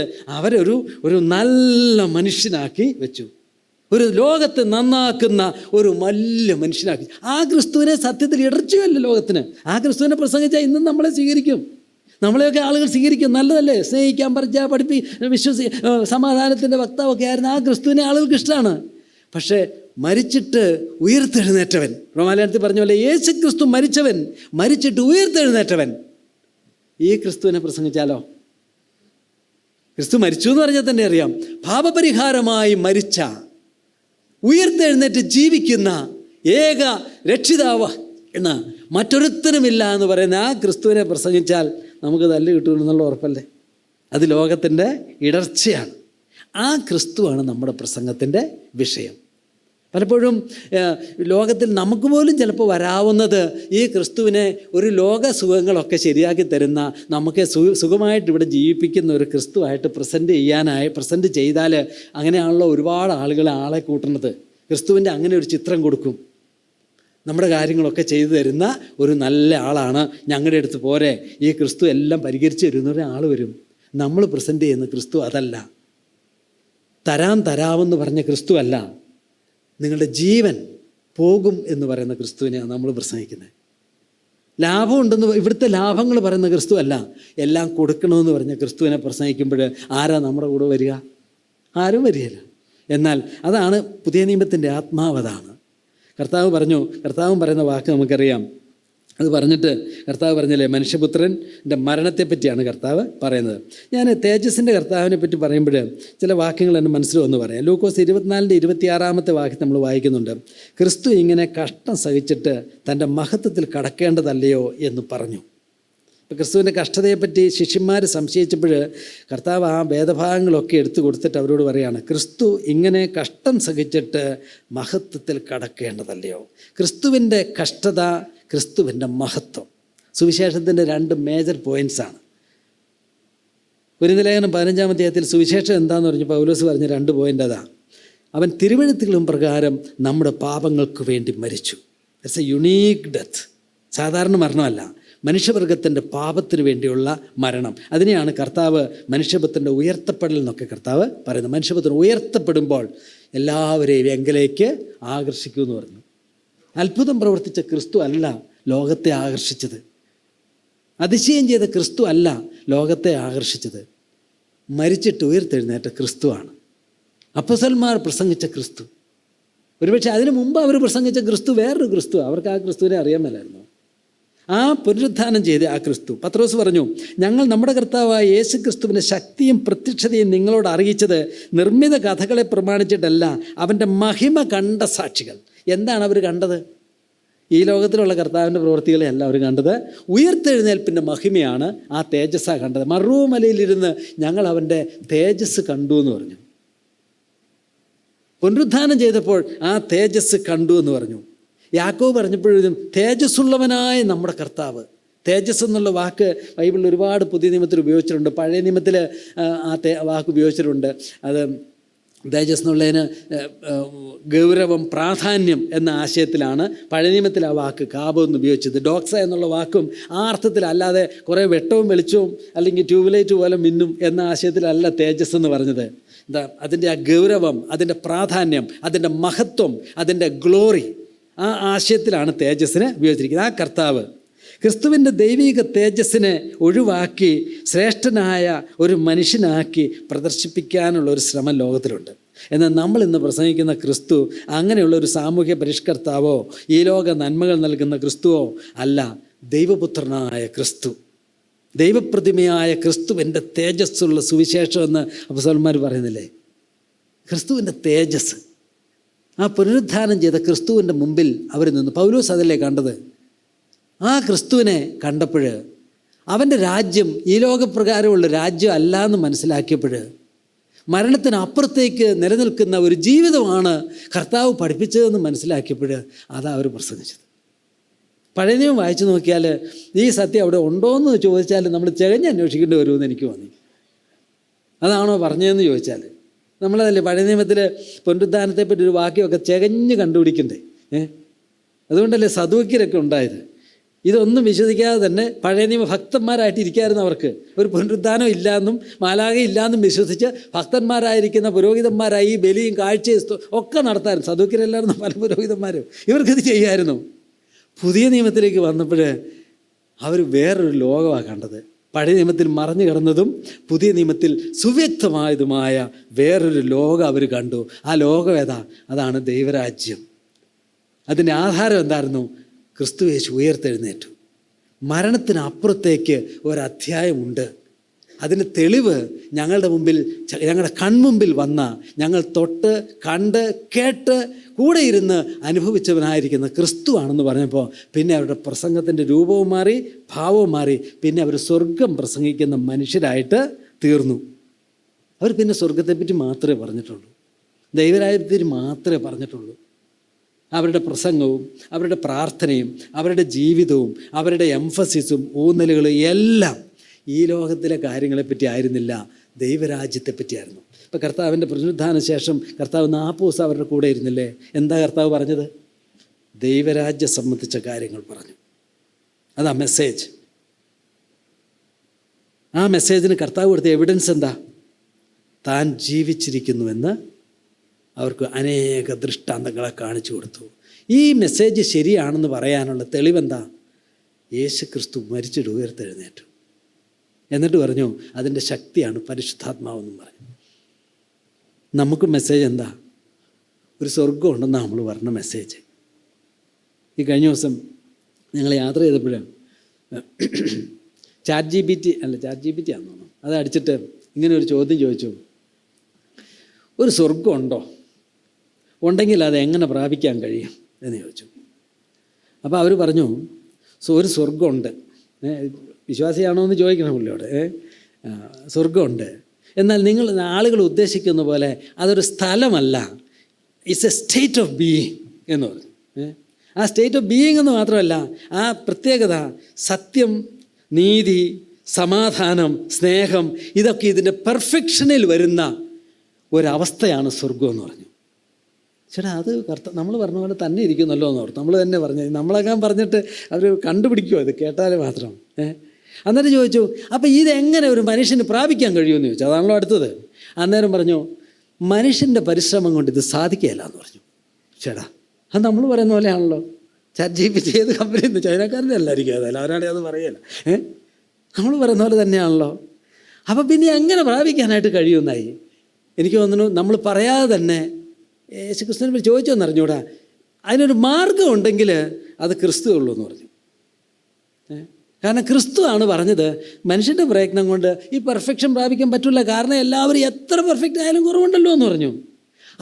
ഒരു നല്ല മനുഷ്യനാക്കി വെച്ചു. ഒരു ലോകത്തെ നന്നാക്കുന്ന ഒരു വലിയ മനുഷ്യനാക്കി. ആ ക്രിസ്തുവിനെ സത്യത്തിൽ ഇടർച്ചയല്ല ലോകത്തിന്. ആ ക്രിസ്തുവിനെ പ്രസംഗിച്ചാൽ ഇന്നും നമ്മളെ സ്വീകരിക്കും, നമ്മളെയൊക്കെ ആളുകൾ സ്വീകരിക്കും. നല്ലതല്ലേ? സ്നേഹിക്കാൻ സമാധാനത്തിൻ്റെ വക്താവൊക്കെ ആയിരുന്നു. ആ ക്രിസ്തുവിനെ ആളുകൾക്ക് ഇഷ്ടമാണ്. പക്ഷേ മരിച്ചിട്ട് ഉയർത്തെഴുന്നേറ്റവൻ, റോമാലേഖനത്തിൽ പറഞ്ഞ പോലെ യേശു ക്രിസ്തു മരിച്ചവൻ, മരിച്ചിട്ട് ഉയർത്തെഴുന്നേറ്റവൻ, ഈ ക്രിസ്തുവിനെ പ്രസംഗിച്ചാലോ? ക്രിസ്തു മരിച്ചു എന്ന് പറഞ്ഞാൽ തന്നെ അറിയാം. പാപപരിഹാരമായി മരിച്ച, ഉയർത്തെഴുന്നേറ്റ് ജീവിക്കുന്ന ഏക രക്ഷിതാവ് എന്ന് മറ്റൊരുത്തനുമില്ല എന്ന് പറയുന്ന ആ ക്രിസ്തുവിനെ പ്രസംഗിച്ചാൽ നമുക്ക് തല്ല് കിട്ടുമെന്നുള്ള ഉറപ്പല്ലേ? അത് ലോകത്തിൻ്റെ ഇടർച്ചയാണ്. ആ ക്രിസ്തുവാണ് നമ്മുടെ പ്രസംഗത്തിൻ്റെ വിഷയം. പലപ്പോഴും ലോകത്തിൽ നമുക്ക് പോലും ചിലപ്പോൾ വരാവുന്നത് ഈ ക്രിസ്തുവിനെ ഒരു ലോക സുഖങ്ങളൊക്കെ ശരിയാക്കി തരുന്ന, നമുക്ക് സുഖമായിട്ട് ഇവിടെ ജീവിപ്പിക്കുന്ന ഒരു ക്രിസ്തുവായിട്ട് പ്രസൻറ്റ് ചെയ്താൽ അങ്ങനെയാണല്ലോ ഒരുപാട് ആളെ കൂട്ടുന്നത്. ക്രിസ്തുവിൻ്റെ അങ്ങനെ ഒരു ചിത്രം കൊടുക്കും. നമ്മുടെ കാര്യങ്ങളൊക്കെ ചെയ്തു തരുന്ന ഒരു നല്ല ആളാണ്, ഞങ്ങളുടെ അടുത്ത് പോരെ, ഈ ക്രിസ്തു എല്ലാം പരിഹരിച്ച് തരുന്ന ഒരാൾ വരും. നമ്മൾ പ്രസൻറ്റ് ചെയ്യുന്ന ക്രിസ്തു അതല്ല. തരാമെന്ന് പറഞ്ഞ ക്രിസ്തു അല്ല. നിങ്ങളുടെ ജീവൻ പോകും എന്ന് പറയുന്ന ക്രിസ്തുവിനെയാണ് നമ്മൾ പ്രസംഗിക്കുന്നത്. ലാഭമുണ്ടെന്ന്, ഇവിടുത്തെ ലാഭങ്ങൾ പറയുന്ന ക്രിസ്തു അല്ല. എല്ലാം കൊടുക്കണമെന്ന് പറഞ്ഞ ക്രിസ്തുവിനെ പ്രസംഗിക്കുമ്പോൾ ആരാ നമ്മുടെ കൂടെ വരിക? ആരും വരികയില്ല. എന്നാൽ അതാണ് പുതിയ നിയമത്തിൻ്റെ ആത്മാവതാണ്. കർത്താവും പറയുന്ന വാക്ക് നമുക്കറിയാം. അത് പറഞ്ഞിട്ട് കർത്താവ് പറഞ്ഞില്ലേ, മനുഷ്യപുത്രൻ്റെ മരണത്തെപ്പറ്റിയാണ് കർത്താവ് പറയുന്നത്. ഞാൻ തേജസ്സിൻ്റെ കർത്താവിനെ പറ്റി പറയുമ്പോൾ ചില വാക്യങ്ങൾ എൻ്റെ മനസ്സിൽ വന്ന് പറയാം. ലൂക്കോസ് 24:26 വാക്യം നമ്മൾ വായിക്കുന്നുണ്ട്. ക്രിസ്തു ഇങ്ങനെ കഷ്ടം സഹിച്ചിട്ട് തൻ്റെ മഹത്വത്തിൽ കടക്കേണ്ടതല്ലയോ എന്ന് പറഞ്ഞു. ഇപ്പോൾ ക്രിസ്തുവിൻ്റെ കഷ്ടതയെപ്പറ്റി ശിഷ്യന്മാർ സംശയിച്ചപ്പോൾ കർത്താവ് ആ വേദഭാഗങ്ങളൊക്കെ എടുത്തു കൊടുത്തിട്ട് അവരോട് പറയുകയാണ്, ക്രിസ്തു ഇങ്ങനെ കഷ്ടം സഹിച്ചിട്ട് മഹത്വത്തിൽ കടക്കേണ്ടതല്ലയോ. ക്രിസ്തുവിൻ്റെ കഷ്ടത, ക്രിസ്തുവിൻ്റെ മഹത്വം, സുവിശേഷത്തിൻ്റെ 2 മേജർ പോയിൻറ്റ്സാണ്. കൊരിന്ത്യലേഖനം 15-ാം അധ്യായത്തിൽ സുവിശേഷം എന്താണെന്ന് പറഞ്ഞപ്പോൾ പൗലോസ് പറഞ്ഞ 2 പോയിൻ്റ് അതാ. അവൻ തിരുവെഴുത്തുകളും പ്രകാരം നമ്മുടെ പാപങ്ങൾക്ക് വേണ്ടി മരിച്ചു. It's A unique death. സാധാരണ മരണമല്ല, മനുഷ്യവർഗത്തിൻ്റെ പാപത്തിന് വേണ്ടിയുള്ള മരണം. അതിനെയാണ് കർത്താവ് മനുഷ്യപുത്രൻ്റെ ഉയർത്തപ്പെടൽ എന്നൊക്കെ കർത്താവ് പറയുന്നത്. മനുഷ്യപുത്രൻ ഉയർത്തപ്പെടുമ്പോൾ എല്ലാവരെയും എങ്കിലേക്ക് ആകർഷിക്കുമെന്ന് പറഞ്ഞു. അത്ഭുതം പ്രവർത്തിച്ച ക്രിസ്തു അല്ല ലോകത്തെ ആകർഷിച്ചത്. അതിശയം ചെയ്ത ക്രിസ്തു അല്ല ലോകത്തെ ആകർഷിച്ചത്. മരിച്ചിട്ട് ഉയർത്തെഴുന്നേറ്റ ക്രിസ്തുവാണ്. അപ്പോസ്തലന്മാർ പ്രസംഗിച്ച ക്രിസ്തു. ഒരുപക്ഷെ അതിനു മുമ്പ് അവർ പ്രസംഗിച്ച ക്രിസ്തു വേറൊരു ക്രിസ്തു. അവർക്ക് ആ ക്രിസ്തുവിനെ അറിയാൻ മേലായിരുന്നു. ആ പുനരുദ്ധാനം ചെയ്ത ആ ക്രിസ്തു. പത്രോസ് പറഞ്ഞു, ഞങ്ങൾ നമ്മുടെ കർത്താവായ യേശു ക്രിസ്തുവിൻ്റെ ശക്തിയും പ്രത്യക്ഷതയും നിങ്ങളോട് അറിയിച്ചത് നിർമ്മിത കഥകളെ പ്രമാണിച്ചിട്ടല്ല, അവൻ്റെ മഹിമ കണ്ട സാക്ഷികൾ. എന്താണ് അവർ കണ്ടത്? ഈ ലോകത്തിലുള്ള കർത്താവിൻ്റെ പ്രവൃത്തികളെ അല്ല അവർ കണ്ടത്. ഉയർത്തെഴുന്നേൽപ്പിൻ്റെ മഹിമയാണ്, ആ തേജസ്സാണ് കണ്ടത്. മറുമലയിലിരുന്ന് ഞങ്ങൾ അവൻ്റെ തേജസ് കണ്ടു എന്ന് പറഞ്ഞു. പുനരുദ്ധാനം ചെയ്തപ്പോൾ ആ തേജസ് കണ്ടു എന്ന് പറഞ്ഞു. യാക്കോബ് പറഞ്ഞപ്പോഴും തേജസ്സുള്ളവനായ നമ്മുടെ കർത്താവ്. തേജസ് എന്നുള്ള വാക്ക് ബൈബിളിൽ ഒരുപാട് പുതിയ നിയമത്തിൽ ഉപയോഗിച്ചിട്ടുണ്ട്. പഴയ നിയമത്തിൽ ആ വാക്ക് ഉപയോഗിച്ചിട്ടുണ്ട്. അത് തേജസ് എന്നുള്ളതിന് ഗൗരവം, പ്രാധാന്യം എന്ന ആശയത്തിലാണ് പഴയ നിയമത്തിൽ ആ വാക്ക് കാബ് എന്ന് ഉപയോഗിച്ചത്. ഡോക്സ എന്നുള്ള വാക്കും ആ അർത്ഥത്തിലല്ലാതെ കുറേ വെട്ടവും വെളിച്ചവും അല്ലെങ്കിൽ ട്യൂബ്ലൈറ്റ് പോലെ മിന്നും എന്ന ആശയത്തിലല്ല തേജസ് എന്ന് പറഞ്ഞത്. എന്താ അതിൻ്റെ ആ ഗൗരവം, അതിൻ്റെ പ്രാധാന്യം, അതിൻ്റെ മഹത്വം, അതിൻ്റെ ഗ്ലോറി, ആ ആശയത്തിലാണ് തേജസ്സിനെ ഉപയോഗിച്ചിരിക്കുന്നത്. ആ കർത്താവ് ക്രിസ്തുവിൻ്റെ ദൈവിക തേജസ്സിനെ ഒഴിവാക്കി ശ്രേഷ്ഠനായ ഒരു മനുഷ്യനാക്കി പ്രദർശിപ്പിക്കാനുള്ള ഒരു ശ്രമം ലോകത്തിലുണ്ട്. എന്നാൽ നമ്മൾ ഇന്ന് പ്രസംഗിക്കുന്ന ക്രിസ്തു അങ്ങനെയുള്ള ഒരു സാമൂഹ്യ പരിഷ്കർത്താവോ ഈ ലോക നന്മകൾ നൽകുന്ന ക്രിസ്തുവോ അല്ല. ദൈവപുത്രനായ ക്രിസ്തു, ദൈവപ്രതിമയായ ക്രിസ്തുവിൻ്റെ തേജസ്സുള്ള സുവിശേഷം എന്ന് അപ്പോസ്തലന്മാർ പറയുന്നില്ലേ? ക്രിസ്തുവിൻ്റെ തേജസ്, ആ പുനരുദ്ധാനം ചെയ്ത ക്രിസ്തുവിൻ്റെ മുമ്പിൽ അവർ നിന്ന്. പൗലോസ് അതല്ലേ കണ്ടത്? ആ ക്രിസ്തുവിനെ കണ്ടപ്പോൾ അവൻ്റെ രാജ്യം ഈ ലോകപ്രകാരമുള്ള രാജ്യം അല്ല എന്ന് മനസ്സിലാക്കിയപ്പോൾ മരണത്തിനപ്പുറത്തേക്ക് നിലനിൽക്കുന്ന ഒരു ജീവിതമാണ് കർത്താവ് പഠിപ്പിച്ചതെന്ന് മനസ്സിലാക്കിയപ്പോൾ അതാ അവർ പ്രസംഗിച്ചത്. പഴയ നിയമം വായിച്ചു നോക്കിയാൽ ഈ സത്യം അവിടെ ഉണ്ടോ എന്ന് ചോദിച്ചാൽ നമ്മൾ തികഞ്ഞ് അന്വേഷിക്കേണ്ടി വരുമെന്ന് എനിക്ക് തോന്നി. അതാണോ പറഞ്ഞതെന്ന് ചോദിച്ചാൽ, നമ്മളതല്ലേ പഴയ നിയമത്തിൽ പുനരുദ്ധാനത്തെപ്പറ്റി ഒരു വാക്യമൊക്കെ ചകഞ്ഞ് കണ്ടുപിടിക്കണ്ടേ? അതുകൊണ്ടല്ലേ സദൂക്യരൊക്കെ ഉണ്ടായത്. ഇതൊന്നും വിശ്വസിക്കാതെ തന്നെ പഴയ നിയമ ഭക്തന്മാരായിട്ട് ഇരിക്കായിരുന്നു. അവർക്ക് ഒരു പുനരുദ്ധാനം ഇല്ലാന്നും മാലാഖ ഇല്ലാന്നും വിശ്വസിച്ച് ഭക്തന്മാരായിരിക്കുന്ന പുരോഹിതന്മാരായി ഈ ബലിയും കാഴ്ചയും ഒക്കെ നടത്തായിരുന്നു. സദൂക്യരെല്ലായിരുന്നു പല പുരോഹിതന്മാരും. ഇവർക്കിത് ചെയ്യായിരുന്നു. പുതിയ നിയമത്തിലേക്ക് വന്നപ്പോൾ അവർ വേറൊരു ലോകമാണ് കണ്ടത്. പഴയ നിയമത്തിൽ മറഞ്ഞു കിടന്നതും പുതിയ നിയമത്തിൽ സുവ്യക്തമായതുമായ വേറൊരു ലോകം അവർ കണ്ടു. ആ ലോകം ഏതാ? അതാണ് ദൈവരാജ്യം. അതിൻ്റെ ആധാരം എന്തായിരുന്നു? ക്രിസ്തു യേശു ഉയർത്തെഴുന്നേറ്റു. മരണത്തിനപ്പുറത്തേക്ക് ഒരധ്യായമുണ്ട്. അതിന് തെളിവ് ഞങ്ങളുടെ മുമ്പിൽ, ഞങ്ങളുടെ കൺമുമ്പിൽ വന്ന, ഞങ്ങൾ തൊട്ട് കണ്ട് കേട്ട് കൂടെ ഇരുന്ന് അനുഭവിച്ചവനായിരിക്കുന്ന ക്രിസ്തു ആണെന്ന് പറഞ്ഞപ്പോൾ പിന്നെ അവരുടെ പ്രസംഗത്തിൻ്റെ രൂപവും മാറി, ഭാവവും മാറി. പിന്നെ അവർ സ്വർഗം പ്രസംഗിക്കുന്ന മനുഷ്യരായിട്ട് തീർന്നു. അവർ പിന്നെ സ്വർഗത്തെപ്പറ്റി മാത്രമേ പറഞ്ഞിട്ടുള്ളൂ, ദൈവരാജ്യത്തെപ്പറ്റി മാത്രമേ പറഞ്ഞിട്ടുള്ളൂ. അവരുടെ പ്രസംഗവും അവരുടെ പ്രാർത്ഥനയും അവരുടെ ജീവിതവും അവരുടെ എംഫസിസും ഊന്നലുകളും എല്ലാം ഈ ലോകത്തിലെ കാര്യങ്ങളെപ്പറ്റി ആയിരുന്നില്ല, ദൈവരാജ്യത്തെപ്പറ്റിയായിരുന്നു. ഇപ്പോൾ കർത്താവിൻ്റെ പുനരുദ്ധാന ശേഷം കർത്താവ് 40 ദിവസം അവരുടെ കൂടെ ഇരുന്നില്ലേ? എന്താ കർത്താവ് പറഞ്ഞത്? ദൈവരാജ്യം സംബന്ധിച്ച കാര്യങ്ങൾ പറഞ്ഞു. അതാ മെസ്സേജ്. ആ മെസ്സേജിന് കർത്താവ് കൊടുത്ത എവിഡൻസ് എന്താ? താൻ ജീവിച്ചിരിക്കുന്നുവെന്ന് അവർക്ക് അനേക ദൃഷ്ടാന്തങ്ങളെ കാണിച്ചു കൊടുത്തു. ഈ മെസ്സേജ് ശരിയാണെന്ന് പറയാനുള്ള തെളിവെന്താ? യേശു ക്രിസ്തു മരിച്ചിട്ട് ഉയർത്തെഴുന്നേറ്റു. എന്നിട്ട് പറഞ്ഞു അതിൻ്റെ ശക്തിയാണ് പരിശുദ്ധാത്മാവെന്നും പറഞ്ഞു. നമുക്ക് മെസ്സേജ് എന്താ? ഒരു സ്വർഗം ഉണ്ടെന്നാണ് നമ്മൾ പറഞ്ഞ മെസ്സേജ്. ഈ കഴിഞ്ഞ ദിവസം ഞങ്ങൾ യാത്ര ചെയ്തപ്പോഴാണ് ചാറ്റ് ജി പി ടി ആണെന്ന് തോന്നുന്നു, അത് അടിച്ചിട്ട് ഇങ്ങനെ ഒരു ചോദ്യം ചോദിച്ചു, ഒരു സ്വർഗം ഉണ്ടോ? ഉണ്ടെങ്കിൽ അത് എങ്ങനെ പ്രാപിക്കാൻ കഴിയും എന്ന് ചോദിച്ചു. അപ്പോൾ അവർ പറഞ്ഞു ഒരു സ്വർഗമുണ്ട്. വിശ്വാസിയാണോ എന്ന് ചോദിക്കണം പുള്ളിയോട്. സ്വർഗമുണ്ട്, എന്നാൽ നിങ്ങൾ ആളുകൾ ഉദ്ദേശിക്കുന്ന പോലെ അതൊരു സ്ഥലമല്ല, it's A state of being എന്ന് പറഞ്ഞു. ആ സ്റ്റേറ്റ് ഓഫ് ബീയിങ് എന്ന് മാത്രമല്ല, ആ പ്രത്യേകത സത്യം, നീതി, സമാധാനം, സ്നേഹം, ഇതൊക്കെ ഇതിൻ്റെ പെർഫെക്ഷനിൽ വരുന്ന ഒരവസ്ഥയാണ് സ്വർഗം എന്ന് പറഞ്ഞു. ചേട്ടാ അത് നമ്മൾ പറഞ്ഞ പോലെ തന്നെ ഇരിക്കുന്നല്ലോ എന്ന് ഓർത്തു. നമ്മൾ തന്നെ പറഞ്ഞു, നമ്മളൊക്കെ പറഞ്ഞിട്ട് അവർ കണ്ടുപിടിക്കുമോ ഇത് കേട്ടാൽ മാത്രം. അന്നേരം ചോദിച്ചു, അപ്പോൾ ഇതെങ്ങനെ ഒരു മനുഷ്യന് പ്രാപിക്കാൻ കഴിയുമെന്ന് ചോദിച്ചു. അതാണല്ലോ അടുത്തത്. അന്നേരം പറഞ്ഞു, മനുഷ്യൻ്റെ പരിശ്രമം കൊണ്ട് ഇത് സാധിക്കുകയില്ല എന്ന് പറഞ്ഞു. ചേട്ടാ അത് നമ്മൾ പറയുന്ന പോലെയാണല്ലോ. ചാറ്റ് ജി പി ടി ഏത് കമ്പനി ചൈനക്കാരൻ്റെ അല്ലായിരിക്കും, അതല്ല അവരാണെങ്കിൽ അത് പറയല. നമ്മൾ പറയുന്ന പോലെ തന്നെയാണല്ലോ. അപ്പോൾ പിന്നെ എങ്ങനെ പ്രാപിക്കാനായിട്ട് കഴിയുമെന്നായി എനിക്ക് തോന്നുന്നു. നമ്മൾ പറയാതെ തന്നെ യേശുക്രിസ്തുവിനെ ചോദിച്ചോന്ന് അറിഞ്ഞൂടാ, അതിനൊരു മാർഗം ഉണ്ടെങ്കിൽ അത് ക്രിസ്തു ഉള്ളൂ എന്ന് പറഞ്ഞു. കാരണം ക്രിസ്തു ആണ് പറഞ്ഞത് മനുഷ്യൻ്റെ പ്രയത്നം കൊണ്ട് ഈ പെർഫെക്ഷൻ പ്രാപിക്കാൻ പറ്റില്ല, കാരണം എല്ലാവരും എത്ര പെർഫെക്റ്റ് ആയാലും കുറവുണ്ടല്ലോ എന്ന് പറഞ്ഞു.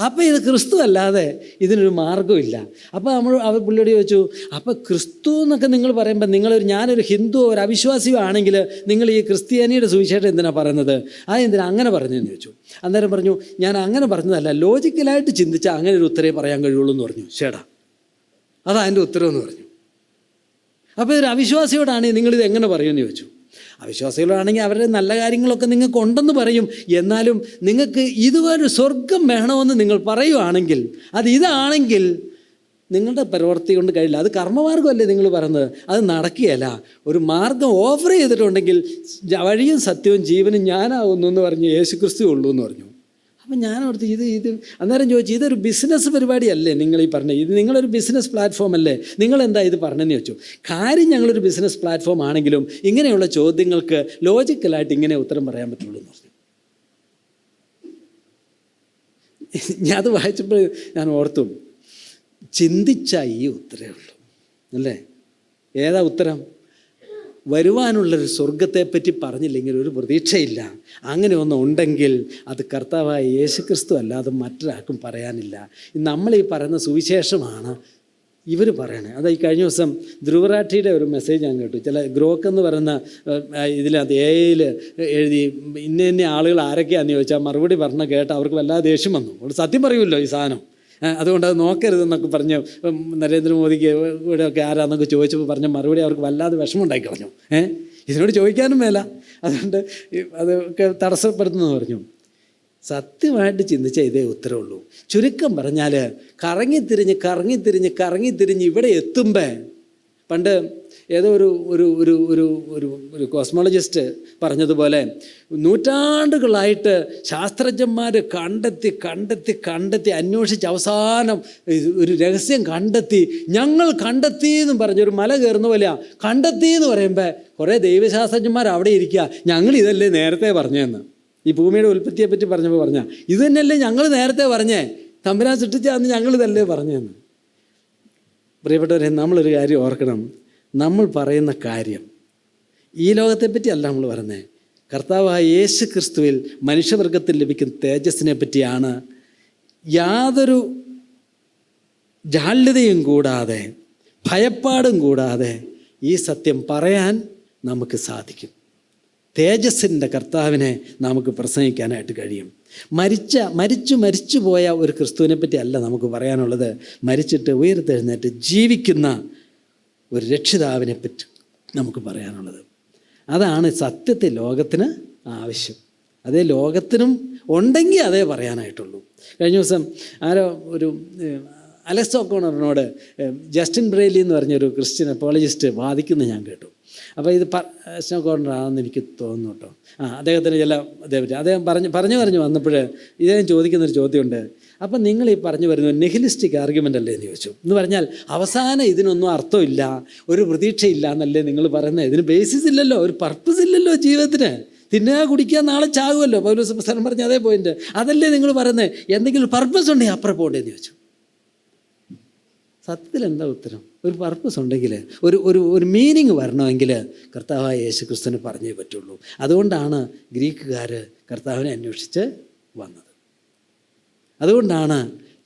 അപ്പോൾ ഇത് ക്രിസ്തു അല്ലാതെ ഇതിനൊരു മാർഗ്ഗമില്ല. അപ്പോൾ അവർ പുള്ളിയോട് ചോദിച്ചു, അപ്പോൾ ക്രിസ്തു എന്നൊക്കെ നിങ്ങൾ പറയുമ്പോൾ ഞാനൊരു ഹിന്ദുവോ ഒരു അവിശ്വാസിയോ ആണെങ്കിൽ നിങ്ങൾ ഈ ക്രിസ്ത്യാനിയുടെ സുവിശേഷം എന്തിനാണ് പറയുന്നത്? എന്തിനാ അങ്ങനെ പറഞ്ഞതെന്ന് ചോദിച്ചു. അന്നേരം പറഞ്ഞു, ഞാൻ അങ്ങനെ പറഞ്ഞതല്ല, ലോജിക്കലായിട്ട് ചിന്തിച്ചാൽ അങ്ങനെ ഒരു ഉത്തരവേ പറയാൻ കഴിയുള്ളൂ എന്ന് പറഞ്ഞു. ചേടാ അതാ എൻ്റെ ഉത്തരവെന്ന് പറഞ്ഞു. അപ്പോൾ ഒരു അവിശ്വാസിയോടാണെങ്കിൽ നിങ്ങളിത് എങ്ങനെ പറയുമെന്ന് ചോദിച്ചു. അവിശ്വാസികളാണെങ്കിൽ അവരുടെ നല്ല കാര്യങ്ങളൊക്കെ നിങ്ങൾക്ക് ഉണ്ടെന്ന് പറയും, എന്നാലും നിങ്ങൾക്ക് ഇതുവരെ സ്വർഗം വേണമെന്ന് നിങ്ങൾ പറയുവാണെങ്കിൽ, ഇതാണെങ്കിൽ നിങ്ങളുടെ പ്രവൃത്തി കൊണ്ട് കഴിയില്ല. അത് കർമ്മമാർഗ്ഗമല്ലേ നിങ്ങൾ പറയുന്നത്, അത് നടക്കുകയല്ല. ഒരു മാർഗം ഓഫർ ചെയ്തിട്ടുണ്ടെങ്കിൽ വഴിയും സത്യവും ജീവനും ഞാനാവുന്നു എന്ന് പറഞ്ഞ് യേശുക്രിസ്തു ഉള്ളൂ എന്ന് പറഞ്ഞു. അപ്പം ഞാനോർത്ത് ഇത് അന്നേരം ചോദിച്ചു, ഇതൊരു ബിസിനസ് പരിപാടിയല്ലേ നിങ്ങൾ ഈ പറഞ്ഞത്? ഇത് നിങ്ങളൊരു ബിസിനസ് പ്ലാറ്റ്ഫോം അല്ലേ, നിങ്ങളെന്താ ഇത് പറഞ്ഞതെന്ന് ചോദിച്ചു. കാര്യം ഞങ്ങളൊരു ബിസിനസ് പ്ലാറ്റ്ഫോം ആണെങ്കിലും ഇങ്ങനെയുള്ള ചോദ്യങ്ങൾക്ക് ലോജിക്കലായിട്ട് ഇങ്ങനെ ഉത്തരം പറയാൻ പറ്റുള്ളൂ എന്ന് പറഞ്ഞു. ഞാൻ അത് വായിച്ചപ്പോൾ ഞാൻ ഓർത്തു, ചിന്തിച്ച ഈ ഉത്തരവേ ഉള്ളൂ അല്ലേ? ഏതാ ഉത്തരം? വരുവാനുള്ളൊരു സ്വർഗത്തെപ്പറ്റി പറഞ്ഞില്ലെങ്കിൽ ഒരു പ്രതീക്ഷയില്ല. അങ്ങനെ ഒന്നും ഉണ്ടെങ്കിൽ അത് കർത്താവായ യേശുക്രിസ്തു അല്ലാതെ മറ്റൊരാൾക്കും പറയാനില്ല. നമ്മളീ പറയുന്ന സുവിശേഷമാണ് ഇവർ പറയണേ. അത് ഈ കഴിഞ്ഞ ദിവസം ധ്രുവരാഠിയുടെ ഒരു മെസ്സേജ് ഞാൻ കേട്ടു. ചില ഗ്രോക്ക് എന്ന് പറയുന്ന ഇതിനകത്ത് AI എഴുതി ഇന്ന ആളുകൾ ആരൊക്കെയാണെന്ന് ചോദിച്ചാൽ മറുപടി പറഞ്ഞ കേട്ട് അവർക്ക് വല്ലാതെ ദേഷ്യം വന്നു. അവിടെ സത്യം പറയുമല്ലോ ഈ സാധനം, അതുകൊണ്ട് അത് നോക്കരുതെന്നൊക്കെ പറഞ്ഞ് നരേന്ദ്രമോദിക്ക് ഇവിടെയൊക്കെ ആരാന്നൊക്കെ ചോദിച്ചപ്പോൾ പറഞ്ഞ മറുപടി അവർക്ക് വല്ലാതെ വിഷമം ഉണ്ടാക്കി കളഞ്ഞു. ഇതിനോട് ചോദിക്കാനും മേല. അതുകൊണ്ട് അതൊക്കെ തടസ്സപ്പെടുത്തുമെന്ന് പറഞ്ഞു. സത്യമായിട്ട് ചിന്തിച്ചാൽ ഇതേ ഉത്തരവുള്ളൂ. ചുരുക്കം പറഞ്ഞാൽ കറങ്ങിത്തിരിഞ്ഞ് ഇവിടെ എത്തുമ്പോൾ, പണ്ട് ഏതോ ഒരു കോസ്മോളജിസ്റ്റ് പറഞ്ഞതുപോലെ, നൂറ്റാണ്ടുകളായിട്ട് ശാസ്ത്രജ്ഞന്മാർ കണ്ടെത്തി അന്വേഷിച്ച് അവസാനം ഒരു രഹസ്യം കണ്ടെത്തി, ഞങ്ങൾ കണ്ടെത്തി എന്നും പറഞ്ഞൊരു മല കയറുന്ന പോലെയാണ്. കണ്ടെത്തി എന്ന് പറയുമ്പോൾ കുറേ ദൈവശാസ്ത്രജ്ഞന്മാർ അവിടെ ഇരിക്കുക, ഞങ്ങൾ ഇതല്ലേ നേരത്തെ പറഞ്ഞതെന്ന്. ഈ ഭൂമിയുടെ ഉൽപ്പത്തിയെപ്പറ്റി പറഞ്ഞപ്പോൾ പറഞ്ഞാൽ ഇത് തന്നെയല്ലേ ഞങ്ങൾ നേരത്തെ പറഞ്ഞേ, തമ്പുരാൻ സൃഷ്ടിച്ചാന്ന് ഞങ്ങളിതല്ലേ പറഞ്ഞതെന്ന്. പ്രിയപ്പെട്ടവരെ, നമ്മളൊരു കാര്യം ഓർക്കണം. നമ്മൾ പറയുന്ന കാര്യം ഈ ലോകത്തെപ്പറ്റി അല്ല നമ്മൾ പറയുന്നത്. കർത്താവായ യേശു ക്രിസ്തുവിൽ മനുഷ്യവർഗത്തിൽ ലഭിക്കുന്ന തേജസ്സിനെ പറ്റിയാണ്. യാതൊരു ജാള്യതയും കൂടാതെ, ഭയപ്പാടും കൂടാതെ ഈ സത്യം പറയാൻ നമുക്ക് സാധിക്കും. തേജസ്സിൻ്റെ കർത്താവിനെ നമുക്ക് പ്രസംഗിക്കാനായിട്ട് കഴിയും. മരിച്ചു പോയ ഒരു ക്രിസ്തുവിനെ പറ്റി അല്ല നമുക്ക് പറയാനുള്ളത്. മരിച്ചിട്ട് ഉയർത്തെഴുന്നേറ്റ് ജീവിക്കുന്ന ഒരു രക്ഷിതാവിനെ പറ്റി നമുക്ക് പറയാനുള്ളത്. അതാണ് സത്യത്തിൽ ലോകത്തിന് ആവശ്യം. അതേ ലോകത്തിനും ഉണ്ടെങ്കിൽ അതേ പറയാനായിട്ടുള്ളൂ. കഴിഞ്ഞ ദിവസം ഒരു അലക്സ് ഒക്കോണറിനോട് ജസ്റ്റിൻ ബ്രെയ്ലി എന്ന് പറഞ്ഞൊരു ക്രിസ്ത്യൻ അപ്പോളജിസ്റ്റ് വാദിക്കുന്നത് ഞാൻ കേട്ടു. അപ്പോൾ ഇത് ഒക്കോണറാണെന്ന് എനിക്ക് തോന്നുന്നു കേട്ടോ. അദ്ദേഹത്തിന് അദ്ദേഹം പറഞ്ഞു വന്നപ്പോൾ ഇദ്ദേഹം ചോദിക്കുന്നൊരു ചോദ്യമുണ്ട്. അപ്പം നിങ്ങൾ ഈ പറഞ്ഞു വരുന്നത് നെഹിലിസ്റ്റിക് ആർഗ്യുമെൻ്റ് അല്ലേ എന്ന് ചോദിച്ചു. എന്ന് പറഞ്ഞാൽ അവസാനം ഇതിനൊന്നും അർത്ഥമില്ല, ഒരു പ്രതീക്ഷയില്ല എന്നല്ലേ നിങ്ങൾ പറയുന്നത്? ഇതിന് ബേസിസ് ഇല്ലല്ലോ, ഒരു പർപ്പസ് ഇല്ലല്ലോ ജീവിതത്തിന്. തിന്നുക കുടിക്കുക, നാളെ ചാകുമല്ലോ. പൗലോസ് പുസ്തകം പറഞ്ഞ അതേ പോയിന്റ് അതല്ലേ നിങ്ങൾ പറയുന്നത്? എന്തെങ്കിലും പർപ്പസ് ഉണ്ടെങ്കിൽ അപ്പുറം പോകേണ്ടതെന്ന് ചോദിച്ചു. സത്യത്തിൽ എന്താ ഉത്തരം? ഒരു പർപ്പസ് ഉണ്ടെങ്കിൽ, ഒരു മീനിങ് വരണമെങ്കിൽ കർത്താവായ യേശു ക്രിസ്തുവിനെ പറഞ്ഞേ പറ്റുള്ളൂ. അതുകൊണ്ടാണ് ഗ്രീക്കുകാർ കർത്താവിനെ അന്വേഷിച്ച് വന്നത്. അതുകൊണ്ടാണ്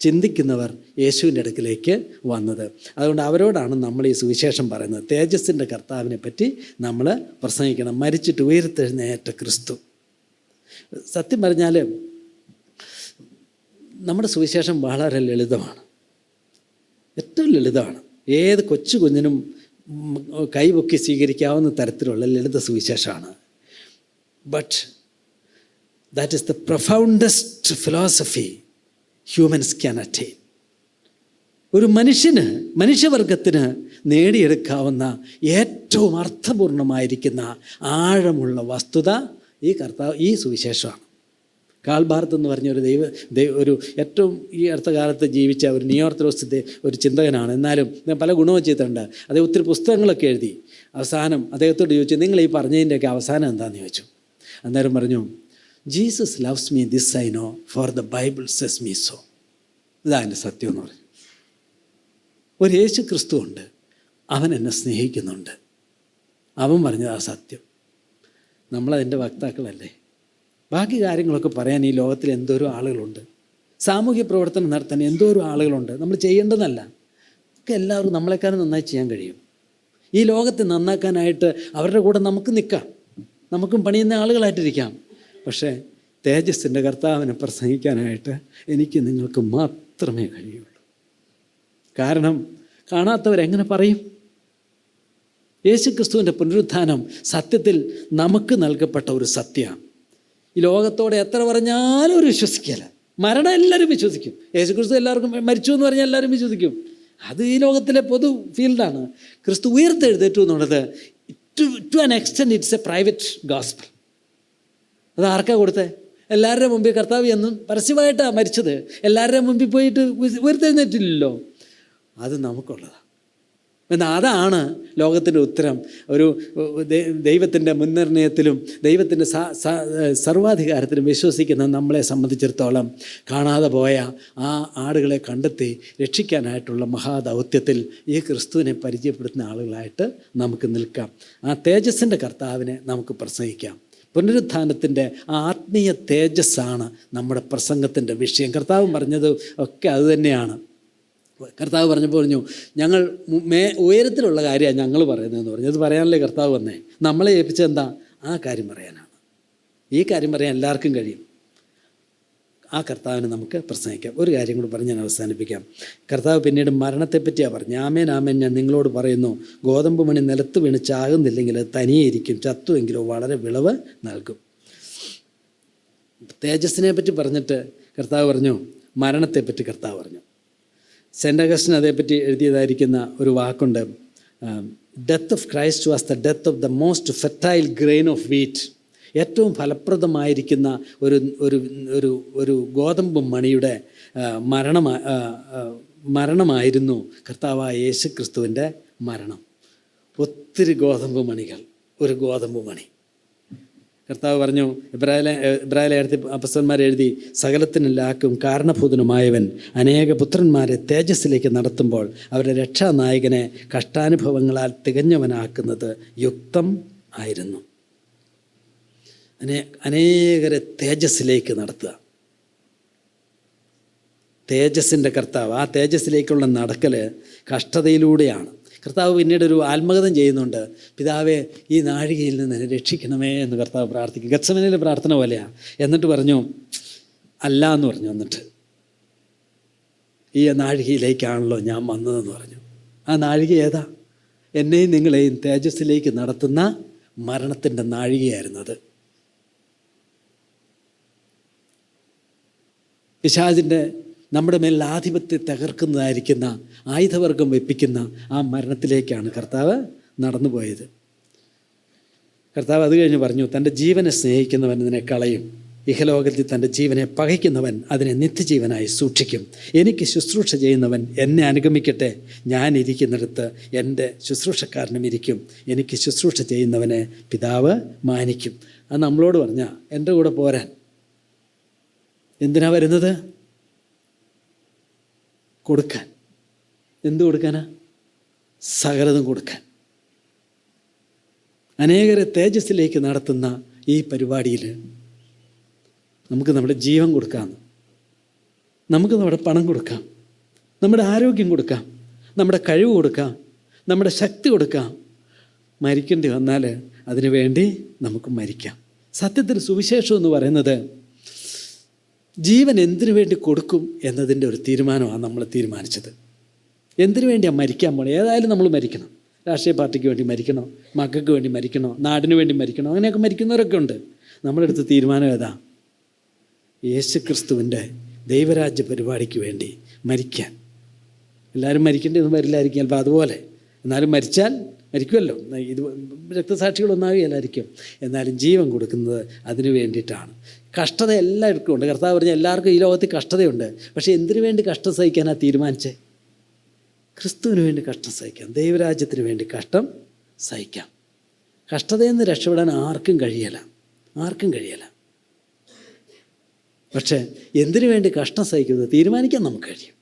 ചിന്തിക്കുന്നവർ യേശുവിൻ്റെ അടുക്കിലേക്ക് വന്നത്. അതുകൊണ്ട് അവരോടാണ് നമ്മൾ ഈ സുവിശേഷം പറയുന്നത്. തേജസ്സിൻ്റെ കർത്താവിനെ പറ്റി നമ്മൾ പ്രസംഗിക്കണം. മരിച്ചിട്ട് ഉയർത്തെഴുന്നേറ്റ ക്രിസ്തു. സത്യം പറഞ്ഞാൽ നമ്മുടെ സുവിശേഷം വളരെ ലളിതമാണ്, ഏറ്റവും ലളിതമാണ്. ഏത് കൊച്ചു കുഞ്ഞിനും കൈപൊക്കി സ്വീകരിക്കാവുന്ന തരത്തിലുള്ള ലളിത സുവിശേഷമാണ്. But that is the profoundest philosophy humans can attain. ഒരു മനുഷ്യവർഗത്തിന് നേടിയെടുക്കാവുന്ന ഏറ്റവും അർത്ഥപൂർണമായിരിക്കുന്ന ആഴമുള്ള വസ്തുത ഈ സുവിശേഷമാണ്. കാൾ ബാർത്ത് എന്ന് പറഞ്ഞ ഒരു ഏറ്റവും ഈ അടുത്ത കാലത്ത് ജീവിച്ച ഒരു നിയോ ഓർത്തഡോക്സ് ഒരു ചിന്തകനാണ്. എന്നാലും പല ഗുണവും ചെയ്തിട്ടുണ്ട്. അദ്ദേഹം ഒത്തിരി പുസ്തകങ്ങളൊക്കെ എഴുതി. അവസാനം അദ്ദേഹത്തോട് ചോദിച്ചു, നിങ്ങൾ ഈ പറഞ്ഞതിൻ്റെയൊക്കെ അവസാനം എന്താണെന്ന് ചോദിച്ചു. അന്നേരം പറഞ്ഞു, Jesus loves me this I know, for the Bible cess me so. ഇതാ എൻ്റെ സത്യം എന്ന് പറഞ്ഞു. ഒരു യേശു ക്രിസ്തു ഉണ്ട്, അവൻ എന്നെ സ്നേഹിക്കുന്നുണ്ട്, അവൻ പറഞ്ഞത് ആ സത്യം. നമ്മളതിൻ്റെ വക്താക്കളല്ലേ? ബാക്കി കാര്യങ്ങളൊക്കെ പറയാൻ ഈ ലോകത്തിൽ എന്തോരോ ആളുകളുണ്ട്. സാമൂഹ്യ പ്രവർത്തനം നടത്താൻ എന്തോരോ ആളുകളുണ്ട്. നമ്മൾ ചെയ്യേണ്ടതല്ല, ഒക്കെ എല്ലാവരും നമ്മളെക്കാളും നന്നായി ചെയ്യാൻ കഴിയും. ഈ ലോകത്തെ നന്നാക്കാനായിട്ട് അവരുടെ കൂടെ നമുക്ക് നിൽക്കാം, നമുക്കും പണിയുന്ന ആളുകളായിട്ടിരിക്കാം. പക്ഷേ തേജസ്സിൻ്റെ കർത്താവിനെ പ്രസംഗിക്കാനായിട്ട് എനിക്ക് നിങ്ങൾക്ക് മാത്രമേ കഴിയുള്ളൂ. കാരണം കാണാത്തവരെങ്ങനെ പറയും? യേശുക്രിസ്തുവിൻ്റെ പുനരുത്ഥാനം സത്യത്തിൽ നമുക്ക് നൽകപ്പെട്ട ഒരു സത്യമാണ്. ഈ ലോകത്തോടെ എത്ര പറഞ്ഞാലും ഒരു വിശ്വസിക്കില്ല. മരണം എല്ലാവരും വിശ്വസിക്കും. യേശുക്രിസ്തു എല്ലാവർക്കും മരിച്ചു എന്ന് പറഞ്ഞാൽ എല്ലാവരും വിശ്വസിക്കും. അത് ഈ ലോകത്തിലെ പൊതു ഫീൽഡാണ്. ക്രിസ്തു ഉയർത്തെഴുന്നേറ്റു എന്നുള്ളത് to an extent it's a private gospel. അത് ആർക്കാ കൊടുത്തത്? എല്ലാവരുടെ മുമ്പിൽ കർത്താവ് എന്നും പരസ്യമായിട്ടാണ് മരിച്ചത്. എല്ലാവരുടെയും മുമ്പിൽ പോയിട്ട് ഉയർത്തെഴുന്നേറ്റില്ലല്ലോ. അത് നമുക്കുള്ളതാണ്. എന്നാൽ അതാണ് ലോകത്തിൻ്റെ ഉത്തരം. ഒരു ദൈവത്തിൻ്റെ മുൻനിർണയത്തിലും ദൈവത്തിൻ്റെ സർവാധികാരത്തിലും വിശ്വസിക്കുന്ന നമ്മളെ സംബന്ധിച്ചിടത്തോളം കാണാതെ പോയ ആ ആടുകളെ കണ്ടെത്തി രക്ഷിക്കാനായിട്ടുള്ള മഹാദൗത്യത്തിൽ ഈ ക്രിസ്തുവിനെ പരിചയപ്പെടുത്തുന്ന ആളുകളായിട്ട് നമുക്ക് നിൽക്കാം. ആ തേജസ്സിൻ്റെ കർത്താവിനെ നമുക്ക് പ്രസംഗിക്കാം. പുനരുത്ഥാനത്തിൻ്റെ ആത്മീയ തേജസ്സാണ് നമ്മുടെ പ്രസംഗത്തിൻ്റെ വിഷയം. കർത്താവ് പറഞ്ഞത് ഒക്കെ അതുതന്നെയാണ്. കർത്താവ് പറഞ്ഞു, ഞങ്ങൾ ഉയരത്തിലുള്ള കാര്യമാണ് ഞങ്ങൾ പറയുന്നതെന്ന് പറഞ്ഞു. അത് പറയാനല്ലേ കർത്താവ് വന്നേ? നമ്മളെ ഏൽപ്പിച്ചെന്താ? ആ കാര്യം പറയാനാണ്. ഈ കാര്യം പറയാൻ എല്ലാവർക്കും കഴിയും. ആ കർത്താവിനെ നമുക്ക് പ്രസംഗിക്കാം. ഒരു കാര്യം കൂടി പറഞ്ഞ് ഞാൻ അവസാനിപ്പിക്കാം. കർത്താവ് പിന്നീട് മരണത്തെപ്പറ്റിയാണ് പറഞ്ഞു. ആമേൻ ആമേൻ ഞാൻ നിങ്ങളോട് പറയുന്നു, ഗോതമ്പ് മണി നിലത്ത് വീണ് ചാകുന്നില്ലെങ്കിൽ അത് തനിയെ ഇരിക്കും, ചത്തുവെങ്കിലോ വളരെ വിളവ് നൽകും. തേജസ്സിനെ പറ്റി പറഞ്ഞിട്ട് കർത്താവ് പറഞ്ഞു, മരണത്തെപ്പറ്റി കർത്താവ് പറഞ്ഞു. സെൻ്റ് അഗസ്റ്റിൻ അതേപ്പറ്റി എഴുതിയതായിരിക്കുന്ന ഒരു വാക്കുണ്ട്, death of Christ was the death of the most fertile grain of wheat. ഏറ്റവും ഫലപ്രദമായിരിക്കുന്ന ഒരു ഗോതമ്പ് മണിയുടെ മരണമായിരുന്നു കർത്താവായ യേശു ക്രിസ്തുവിൻ്റെ മരണം. ഒത്തിരി ഗോതമ്പ് മണികൾ, ഒരു ഗോതമ്പ് മണി. കർത്താവ് പറഞ്ഞു, ഇബ്രാഹിം അപ്പസ്തലന്മാർ എഴുതി, സകലത്തിനെല്ലാവർക്കും കാരണഭൂതനുമായവൻ അനേക പുത്രന്മാരെ തേജസ്സിലേക്ക് നടത്തുമ്പോൾ അവരുടെ രക്ഷാനായകനെ കഷ്ടാനുഭവങ്ങളാൽ തികഞ്ഞവനാക്കുന്നത് യുക്തം ആയിരുന്നു. അനേകരെ തേജസ്സിലേക്ക് നടത്തുക. തേജസ്സിൻ്റെ കർത്താവ്, ആ തേജസ്സിലേക്കുള്ള നടക്കൽ കഷ്ടതയിലൂടെയാണ്. കർത്താവ് പിന്നീട് ഒരു ആത്മകഥം ചെയ്യുന്നുണ്ട്, പിതാവേ ഈ നാഴികയിൽ നിന്ന് എന്നെ രക്ഷിക്കണമേ എന്ന് കർത്താവ് പ്രാർത്ഥിക്കും. ഗത്സമനയിലെ പ്രാർത്ഥന പോലെയാണ്. എന്നിട്ട് പറഞ്ഞു അല്ല എന്ന് പറഞ്ഞു. എന്നിട്ട് ഈ നാഴികയിലേക്കാണല്ലോ ഞാൻ വന്നതെന്ന് പറഞ്ഞു. ആ നാഴിക ഏതാ? എന്നെയും നിങ്ങളെയും തേജസ്സിലേക്ക് നടത്തുന്ന മരണത്തിൻ്റെ നാഴികയായിരുന്നത്. പിശാചിൻ്റെ നമ്മുടെ മേൽ ആധിപത്യത്തെ തകർക്കുന്നതായിരിക്കുന്ന ആയുധവർഗം വെപ്പിക്കുന്ന ആ മരണത്തിലേക്കാണ് കർത്താവ് നടന്നു പോയത്. കർത്താവ് അത് കഴിഞ്ഞ് പറഞ്ഞു, തൻ്റെ ജീവനെ സ്നേഹിക്കുന്നവൻ അതിനെ കളയും, ഇഹലോകത്തിൽ തൻ്റെ ജീവനെ പകയ്ക്കുന്നവൻ അതിനെ നിത്യജീവനായി സൂക്ഷിക്കും. എനിക്ക് ശുശ്രൂഷ ചെയ്യുന്നവൻ എന്നെ അനുഗമിക്കട്ടെ, ഞാൻ ഇരിക്കുന്നിടത്ത് എൻ്റെ ശുശ്രൂഷക്കാരനും ഇരിക്കും. എനിക്ക് ശുശ്രൂഷ ചെയ്യുന്നവനെ പിതാവ് മാനിക്കും. അത് നമ്മളോട് പറഞ്ഞാൽ എൻ്റെ കൂടെ പോരാൻ. എന്തിനാ വരുന്നത്? കൊടുക്കാൻ. എന്ത് കൊടുക്കാനാ? സകലതും കൊടുക്കാൻ. അനേകരെ തേജസ്സിലേക്ക് നടത്തുന്ന ഈ പരിപാടിയിൽ നമുക്ക് നമ്മുടെ ജീവൻ കൊടുക്കാം, നമുക്ക് നമ്മുടെ പണം കൊടുക്കാം, നമ്മുടെ ആരോഗ്യം കൊടുക്കാം, നമ്മുടെ കഴിവ് കൊടുക്കാം, നമ്മുടെ ശക്തി കൊടുക്കാം. മരിക്കേണ്ടി വന്നാൽ അതിനു വേണ്ടി നമുക്ക് മരിക്കാം. സത്യത്തിൽ സുവിശേഷം എന്ന് പറയുന്നത് ജീവൻ എന്തിനു വേണ്ടി കൊടുക്കും എന്നതിൻ്റെ ഒരു തീരുമാനമാണ് നമ്മൾ തീരുമാനിച്ചത്. എന്തിനു വേണ്ടിയാണ് മരിക്കാൻ പോകണം? ഏതായാലും നമ്മൾ മരിക്കണം. രാഷ്ട്രീയ പാർട്ടിക്ക് വേണ്ടി മരിക്കണോ, മക്കൾക്ക് വേണ്ടി മരിക്കണോ, നാടിന് വേണ്ടി മരിക്കണോ, അങ്ങനെയൊക്കെ മരിക്കുന്നവരൊക്കെ ഉണ്ട്. നമ്മളെടുത്ത തീരുമാനം ഏതാ? യേശു ക്രിസ്തുവിൻ്റെ ദൈവരാജ്യ പരിപാടിക്ക് വേണ്ടി മരിക്കാൻ. എല്ലാവരും മരിക്കേണ്ടതൊന്നും വരില്ലായിരിക്കും ചിലപ്പോൾ, അതുപോലെ. എന്നാലും മരിച്ചാൽ മരിക്കുമല്ലോ, ഇത് രക്തസാക്ഷികളൊന്നാവുകയല്ലായിരിക്കും. എന്നാലും ജീവൻ കൊടുക്കുന്നത് അതിനു വേണ്ടിയിട്ടാണ്. കഷ്ടത എല്ലാവർക്കും ഉണ്ട്. കർത്താവ് പറഞ്ഞാൽ എല്ലാവർക്കും ഈ ലോകത്തിൽ കഷ്ടതയുണ്ട്. പക്ഷേ എന്തിനു വേണ്ടി കഷ്ടം സഹിക്കാനാണ് തീരുമാനിച്ചേ? ക്രിസ്തുവിന് വേണ്ടി കഷ്ടം സഹിക്കാം, ദൈവരാജ്യത്തിന് വേണ്ടി കഷ്ടം സഹിക്കാം. കഷ്ടതയിൽ നിന്ന് രക്ഷപ്പെടാൻ ആർക്കും കഴിയല. പക്ഷേ എന്തിനു വേണ്ടി കഷ്ടം സഹിക്കുന്നത് തീരുമാനിക്കാൻ നമുക്ക് കഴിയും.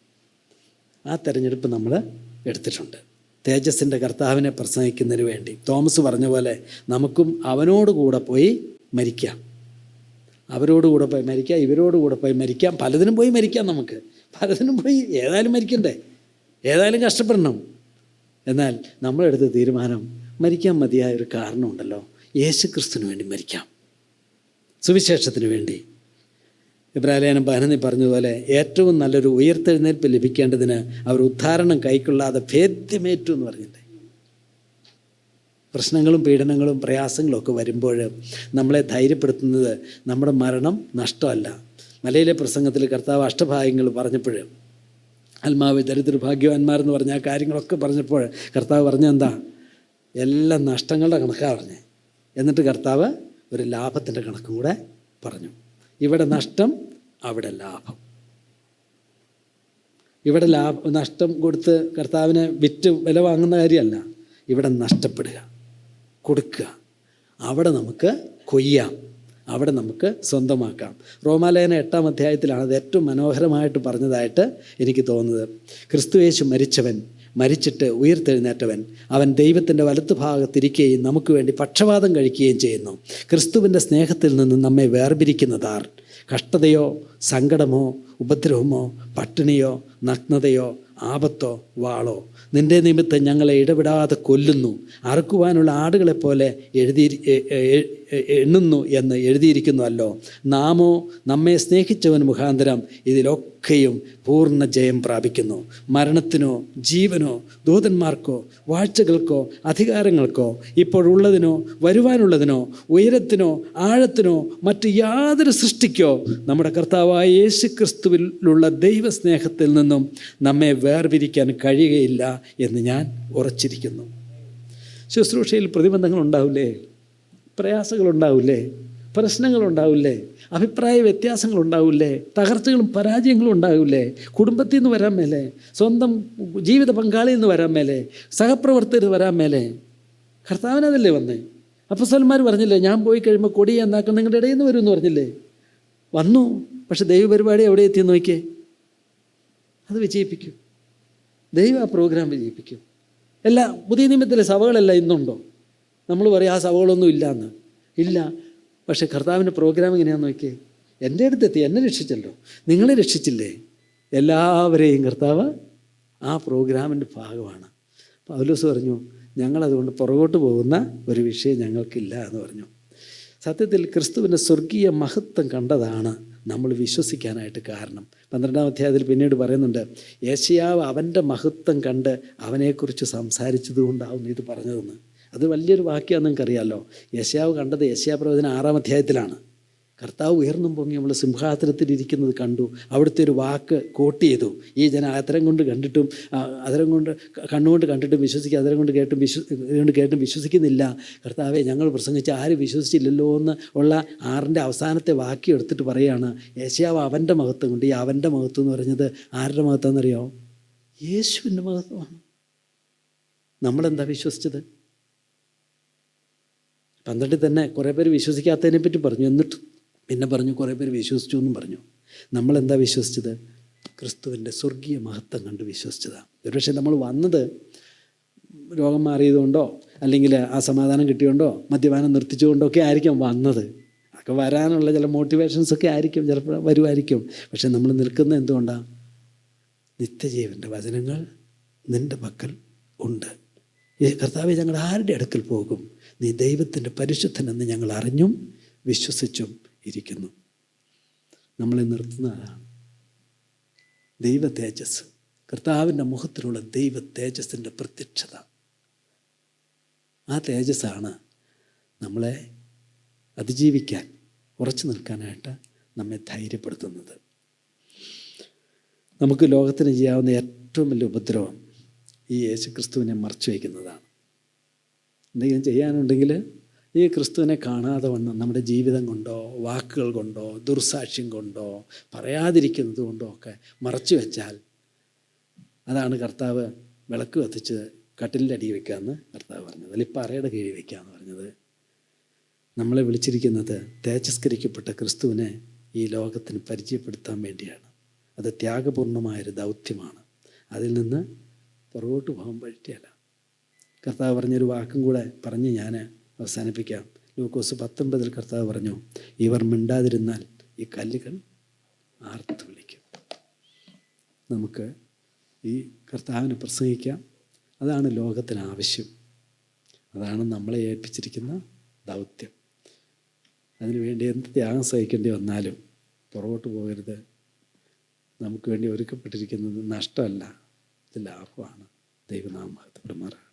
ആ തെരഞ്ഞെടുപ്പ് നമ്മൾ എടുത്തിട്ടുണ്ട്. തേജസ്സിൻ്റെ കർത്താവിനെ പ്രസംഗിക്കുന്നതിന് വേണ്ടി തോമസ് പറഞ്ഞ പോലെ നമുക്കും അവനോടുകൂടെ പോയി മരിക്കാം. അവരോടുകൂടെ പോയി മരിക്കാം, ഇവരോടുകൂടെ പോയി മരിക്കാം, പലതിനും പോയി മരിക്കാം. നമുക്ക് പലതിനും പോയി ഏതായാലും മരിക്കണ്ടേ, ഏതായാലും കഷ്ടപ്പെടണം. എന്നാൽ നമ്മളെടുത്ത തീരുമാനം മരിക്കാൻ മതിയായ ഒരു കാരണമുണ്ടല്ലോ, യേശു ക്രിസ്തുവിന് വേണ്ടി മരിക്കാം, സുവിശേഷത്തിന് വേണ്ടി. ഇബ്രാഹിം 11 പറഞ്ഞതുപോലെ ഏറ്റവും നല്ലൊരു ഉയർത്തെഴുന്നേൽപ്പ് ലഭിക്കേണ്ടതിന് അവർ ഉദ്ധാരണം കൈക്കൊള്ളാതെ ഭേദ്യമേറ്റു എന്ന് പറഞ്ഞിട്ട്. പ്രശ്നങ്ങളും പീഡനങ്ങളും പ്രയാസങ്ങളും ഒക്കെ വരുമ്പോൾ നമ്മളെ ധൈര്യപ്പെടുത്തുന്നത് നമ്മുടെ മരണം നഷ്ടമല്ല. മലയിലെ പ്രസംഗത്തിൽ കർത്താവ് അഷ്ടഭാഗ്യങ്ങൾ പറഞ്ഞപ്പോൾ, ആത്മാവ് ദരിദ്ര ഭാഗ്യവാന്മാരെന്ന് പറഞ്ഞ ആ കാര്യങ്ങളൊക്കെ പറഞ്ഞപ്പോൾ കർത്താവ് പറഞ്ഞെന്താ? എല്ലാം നഷ്ടങ്ങളുടെ കണക്കാണ് പറഞ്ഞത്. എന്നിട്ട് കർത്താവ് ഒരു ലാഭത്തിൻ്റെ കണക്കും കൂടെ പറഞ്ഞു. ഇവിടെ നഷ്ടം, അവിടെ ലാഭം. ഇവിടെ നഷ്ടം കൊടുത്ത് കർത്താവിനെ വിറ്റ് വില വാങ്ങുന്ന കാര്യമല്ല. ഇവിടെ നഷ്ടപ്പെടുക, കൊടുക്കുക, അവിടെ നമുക്ക് കൊയ്യാം, അവിടെ നമുക്ക് സ്വന്തമാക്കാം. റോമാലേഖനം 8-ാം അധ്യായത്തിലാണ് അത് ഏറ്റവും മനോഹരമായിട്ട് പറഞ്ഞതായിട്ട് എനിക്ക് തോന്നുന്നത്. ക്രിസ്തുയേശു മരിച്ചവൻ, മരിച്ചിട്ട് ഉയർത്തെഴുന്നേറ്റവൻ, അവൻ ദൈവത്തിൻ്റെ വലത്തുഭാഗത്തിരിക്കുകയും നമുക്ക് വേണ്ടി പക്ഷപാതം കഴിക്കുകയും ചെയ്യുന്നു. ക്രിസ്തുവിൻ്റെ സ്നേഹത്തിൽ നിന്ന് നമ്മെ വേർപിരിക്കുന്നതാർ? കഷ്ടതയോ സങ്കടമോ ഉപദ്രവമോ പട്ടിണിയോ നഗ്നതയോ ആപത്തോ വാളോ? നിൻ്റെ നിമിത്തം ഞങ്ങളെ ഇടപെടാതെ കൊല്ലുന്നു. അറുക്കുവാനുള്ള ആടുകളെപ്പോലെ എണ്ണുന്നു എന്ന് എഴുതിയിരിക്കുന്നുവല്ലോ. നാമോ നമ്മെ സ്നേഹിച്ചവൻ മുഖാന്തരം ഇതിലൊക്കെയും പൂർണ്ണ ജയം പ്രാപിക്കുന്നു. മരണത്തിനോ ജീവനോ ദൂതന്മാർക്കോ വാഴ്ചകൾക്കോ അധികാരങ്ങൾക്കോ ഇപ്പോഴുള്ളതിനോ വരുവാനുള്ളതിനോ ഉയരത്തിനോ ആഴത്തിനോ മറ്റ് യാതൊരു സൃഷ്ടിക്കോ നമ്മുടെ കർത്താവായ യേശു ക്രിസ്തുവിലുള്ള ദൈവസ്നേഹത്തിൽ നിന്നും നമ്മെ വേർപിരിക്കാൻ കഴിയുകയില്ല എന്ന് ഞാൻ ഉറച്ചിരിക്കുന്നു. ശുശ്രൂഷയിൽ പ്രതിബന്ധങ്ങളുണ്ടാവില്ലേ? പ്രയാസങ്ങളുണ്ടാവില്ലേ? പ്രശ്നങ്ങളുണ്ടാവില്ലേ? അഭിപ്രായ വ്യത്യാസങ്ങളുണ്ടാവില്ലേ? തകർച്ചകളും പരാജയങ്ങളും ഉണ്ടാവില്ലേ? കുടുംബത്തിൽ നിന്ന് വരാൻ മേലെ, സ്വന്തം ജീവിത പങ്കാളിയിൽ നിന്ന് വരാൻ മേലെ, സഹപ്രവർത്തകർ വരാൻ മേലെ. കർത്താവിനതല്ലേ വന്നേ? അപ്പോസ്തലന്മാർ പറഞ്ഞില്ലേ, ഞാൻ പോയി കഴിയുമ്പോൾ കൊടി എന്നാക്കാൻ നിങ്ങളുടെ ഇടയിൽ നിന്ന് വരുമെന്ന് പറഞ്ഞില്ലേ? വന്നു. പക്ഷെ ദൈവപരിപാടി എവിടെ എത്തിയെന്ന് നോക്കിയേ. അത് വിജയിപ്പിക്കും. ദൈവം ആ പ്രോഗ്രാം വിജയിപ്പിക്കും. എല്ലാ പുതിയ നിയമത്തിലെ സഭകളെല്ലാം ഇന്നുണ്ടോ? നമ്മൾ പറയും ആ സഭകളൊന്നും ഇല്ലയെന്ന്. ഇല്ല. പക്ഷേ കർത്താവിൻ്റെ പ്രോഗ്രാം എങ്ങനെയാണെന്ന് നോക്കിയേ. എൻ്റെ അടുത്തെത്തി, എന്നെ രക്ഷിച്ചല്ലോ, നിങ്ങളെ രക്ഷിച്ചില്ലേ? എല്ലാവരെയും കർത്താവ് ആ പ്രോഗ്രാമിൻ്റെ ഭാഗമാണ്. പൗലോസ് പറഞ്ഞു, ഞങ്ങളതുകൊണ്ട് പുറകോട്ട് പോകുന്ന ഒരു വിഷയം ഞങ്ങൾക്കില്ല എന്ന് പറഞ്ഞു. സത്യത്തിൽ ക്രിസ്തുവിൻ്റെ സ്വർഗീയ മഹത്വം കണ്ടതാണ് നമ്മൾ വിശ്വസിക്കാനായിട്ട് കാരണം. 12-ാം അധ്യായത്തിൽ പിന്നീട് പറയുന്നുണ്ട്, യെശയ്യാവ് അവൻ്റെ മഹത്വം കണ്ട് അവനെക്കുറിച്ച് സംസാരിച്ചതുകൊണ്ടാവും ഇത് പറഞ്ഞതെന്ന്. അത് വലിയൊരു വാക്യമാണ്, നിങ്ങൾക്കറിയാമല്ലോ. യെശയ്യാവ് കണ്ടത് യെശയ്യാപ്രവചനം 6-ാം അധ്യായത്തിലാണ്. കർത്താവ് ഉയർന്നും പൊങ്ങി നമ്മൾ സിംഹാസനത്തിലിരിക്കുന്നത് കണ്ടു. അവിടുത്തെ ഒരു വാക്ക് കോട്ട് ചെയ്തു. ഈ ജനം അതരം കൊണ്ട് കണ്ടിട്ടും കണ്ണുകൊണ്ട് കണ്ടിട്ടും വിശ്വസിക്കുക, അതരം കൊണ്ട് കേട്ടും വിശ്വസിക്കുന്നില്ല. കർത്താവെ, ഞങ്ങൾ പ്രസംഗിച്ച് ആരും വിശ്വസിച്ചില്ലല്ലോ എന്ന് ഉള്ള 6-ന്റെ അവസാനത്തെ വാക്യം എടുത്തിട്ട് പറയുകയാണ്, യെശയ്യാവ് അവൻ്റെ മഹത്വം കൊണ്ട്. ഈ അവൻ്റെ മഹത്വം എന്ന് പറഞ്ഞത് ആരുടെ മഹത്വം എന്നറിയോ? യേശുവിൻ്റെ മഹത്വമാണ്. നമ്മളെന്താ വിശ്വസിച്ചത്? 12 തന്നെ കുറേ പേര് വിശ്വസിക്കാത്തതിനെ പറ്റി പറഞ്ഞു. എന്നിട്ട് പിന്നെ പറഞ്ഞു കുറേ പേര് വിശ്വസിച്ചു എന്നും പറഞ്ഞു. നമ്മളെന്താ വിശ്വസിച്ചത്? ക്രിസ്തുവിൻ്റെ സ്വർഗീയ മഹത്വം കണ്ട് വിശ്വസിച്ചതാണ്. ഒരുപക്ഷെ നമ്മൾ വന്നത് രോഗം മാറിയതുകൊണ്ടോ അല്ലെങ്കിൽ ആ സമാധാനം കിട്ടിയോണ്ടോ മദ്യപാനം നിർത്തിച്ചുകൊണ്ടോ ഒക്കെ ആയിരിക്കും വന്നത്. അതൊക്കെ വരാനുള്ള ചില മോട്ടിവേഷൻസൊക്കെ ആയിരിക്കും, ചിലപ്പോൾ വരുമായിരിക്കും. പക്ഷെ നമ്മൾ നിൽക്കുന്നത് എന്തുകൊണ്ടാണ്? നിത്യജീവൻ്റെ വചനങ്ങൾ നിൻ്റെ പക്കൽ ഉണ്ട്. കർത്താവേ, ഞങ്ങൾ ആരുടെ അടുക്കൽ പോകും? നീ ദൈവത്തിൻ്റെ പരിശുദ്ധനെന്ന് ഞങ്ങൾ അറിഞ്ഞും വിശ്വസിച്ചും ഇരിക്കുന്നു. നമ്മളെ നിർത്തുന്നതാണ് ദൈവ തേജസ്, കർത്താവിൻ്റെ മുഖത്തിലുള്ള ദൈവ തേജസ്സിൻ്റെ പ്രത്യക്ഷത. ആ തേജസ്സാണ് നമ്മളെ അതിജീവിക്കാൻ, ഉറച്ചു നിൽക്കാനായിട്ട് നമ്മെ ധൈര്യപ്പെടുത്തുന്നത്. നമുക്ക് ലോകത്തിന് ചെയ്യാവുന്ന ഏറ്റവും വലിയ ഉപദ്രവം ഈ യേശുക്രിസ്തുവിനെ മറച്ചു വയ്ക്കുന്നതാണ്. എന്തെങ്കിലും ചെയ്യാനുണ്ടെങ്കിൽ ഈ ക്രിസ്തുവിനെ കാണാതെ വണ്ണം നമ്മുടെ ജീവിതം കൊണ്ടോ വാക്കുകൾ കൊണ്ടോ ദുർസാക്ഷ്യം കൊണ്ടോ പറയാതിരിക്കുന്നത് കൊണ്ടോ ഒക്കെ മറച്ചു വെച്ചാൽ, അതാണ് കർത്താവ് വിളക്ക് കത്തിച്ച് കട്ടിലിൻ്റെ അടി വയ്ക്കാമെന്ന് കർത്താവ് പറഞ്ഞത്, അല്ലെങ്കിൽ പറയുടെ കീഴിൽ വയ്ക്കാമെന്ന് പറഞ്ഞത്. നമ്മളെ വിളിച്ചിരിക്കുന്നത് തേജസ്കരിക്കപ്പെട്ട ക്രിസ്തുവിനെ ഈ ലോകത്തിന് പരിചയപ്പെടുത്താൻ വേണ്ടിയാണ്. അത് ത്യാഗപൂർണമായൊരു ദൗത്യമാണ്. അതിൽ നിന്ന് പുറകോട്ട് പോകാൻ പറ്റിയല്ല. കർത്താവ് പറഞ്ഞൊരു വാക്കും കൂടെ പറഞ്ഞ് ഞാൻ അവസാനിപ്പിക്കാം. ലൂക്കോസ് 19 കർത്താവ് പറഞ്ഞു, ഇവർ മിണ്ടാതിരുന്നാൽ ഈ കല്ലുകൾ ആർത്ത് വിളിക്കും. നമുക്ക് ഈ കർത്താവിനെ പ്രസംഗിക്കാം. അതാണ് ലോകത്തിന് ആവശ്യം. അതാണ് നമ്മളെ ഏൽപ്പിച്ചിരിക്കുന്ന ദൗത്യം. അതിനുവേണ്ടി എന്ത് ത്യാഗം സഹിക്കേണ്ടി വന്നാലും പുറകോട്ട് പോകരുത്. നമുക്ക് വേണ്ടി ഒരുക്കപ്പെട്ടിരിക്കുന്നത് നഷ്ടമല്ല, ഇത് ലാഭമാണ്. ദൈവനാമം മഹത്വപ്പെടുമാറാകട്ടെ.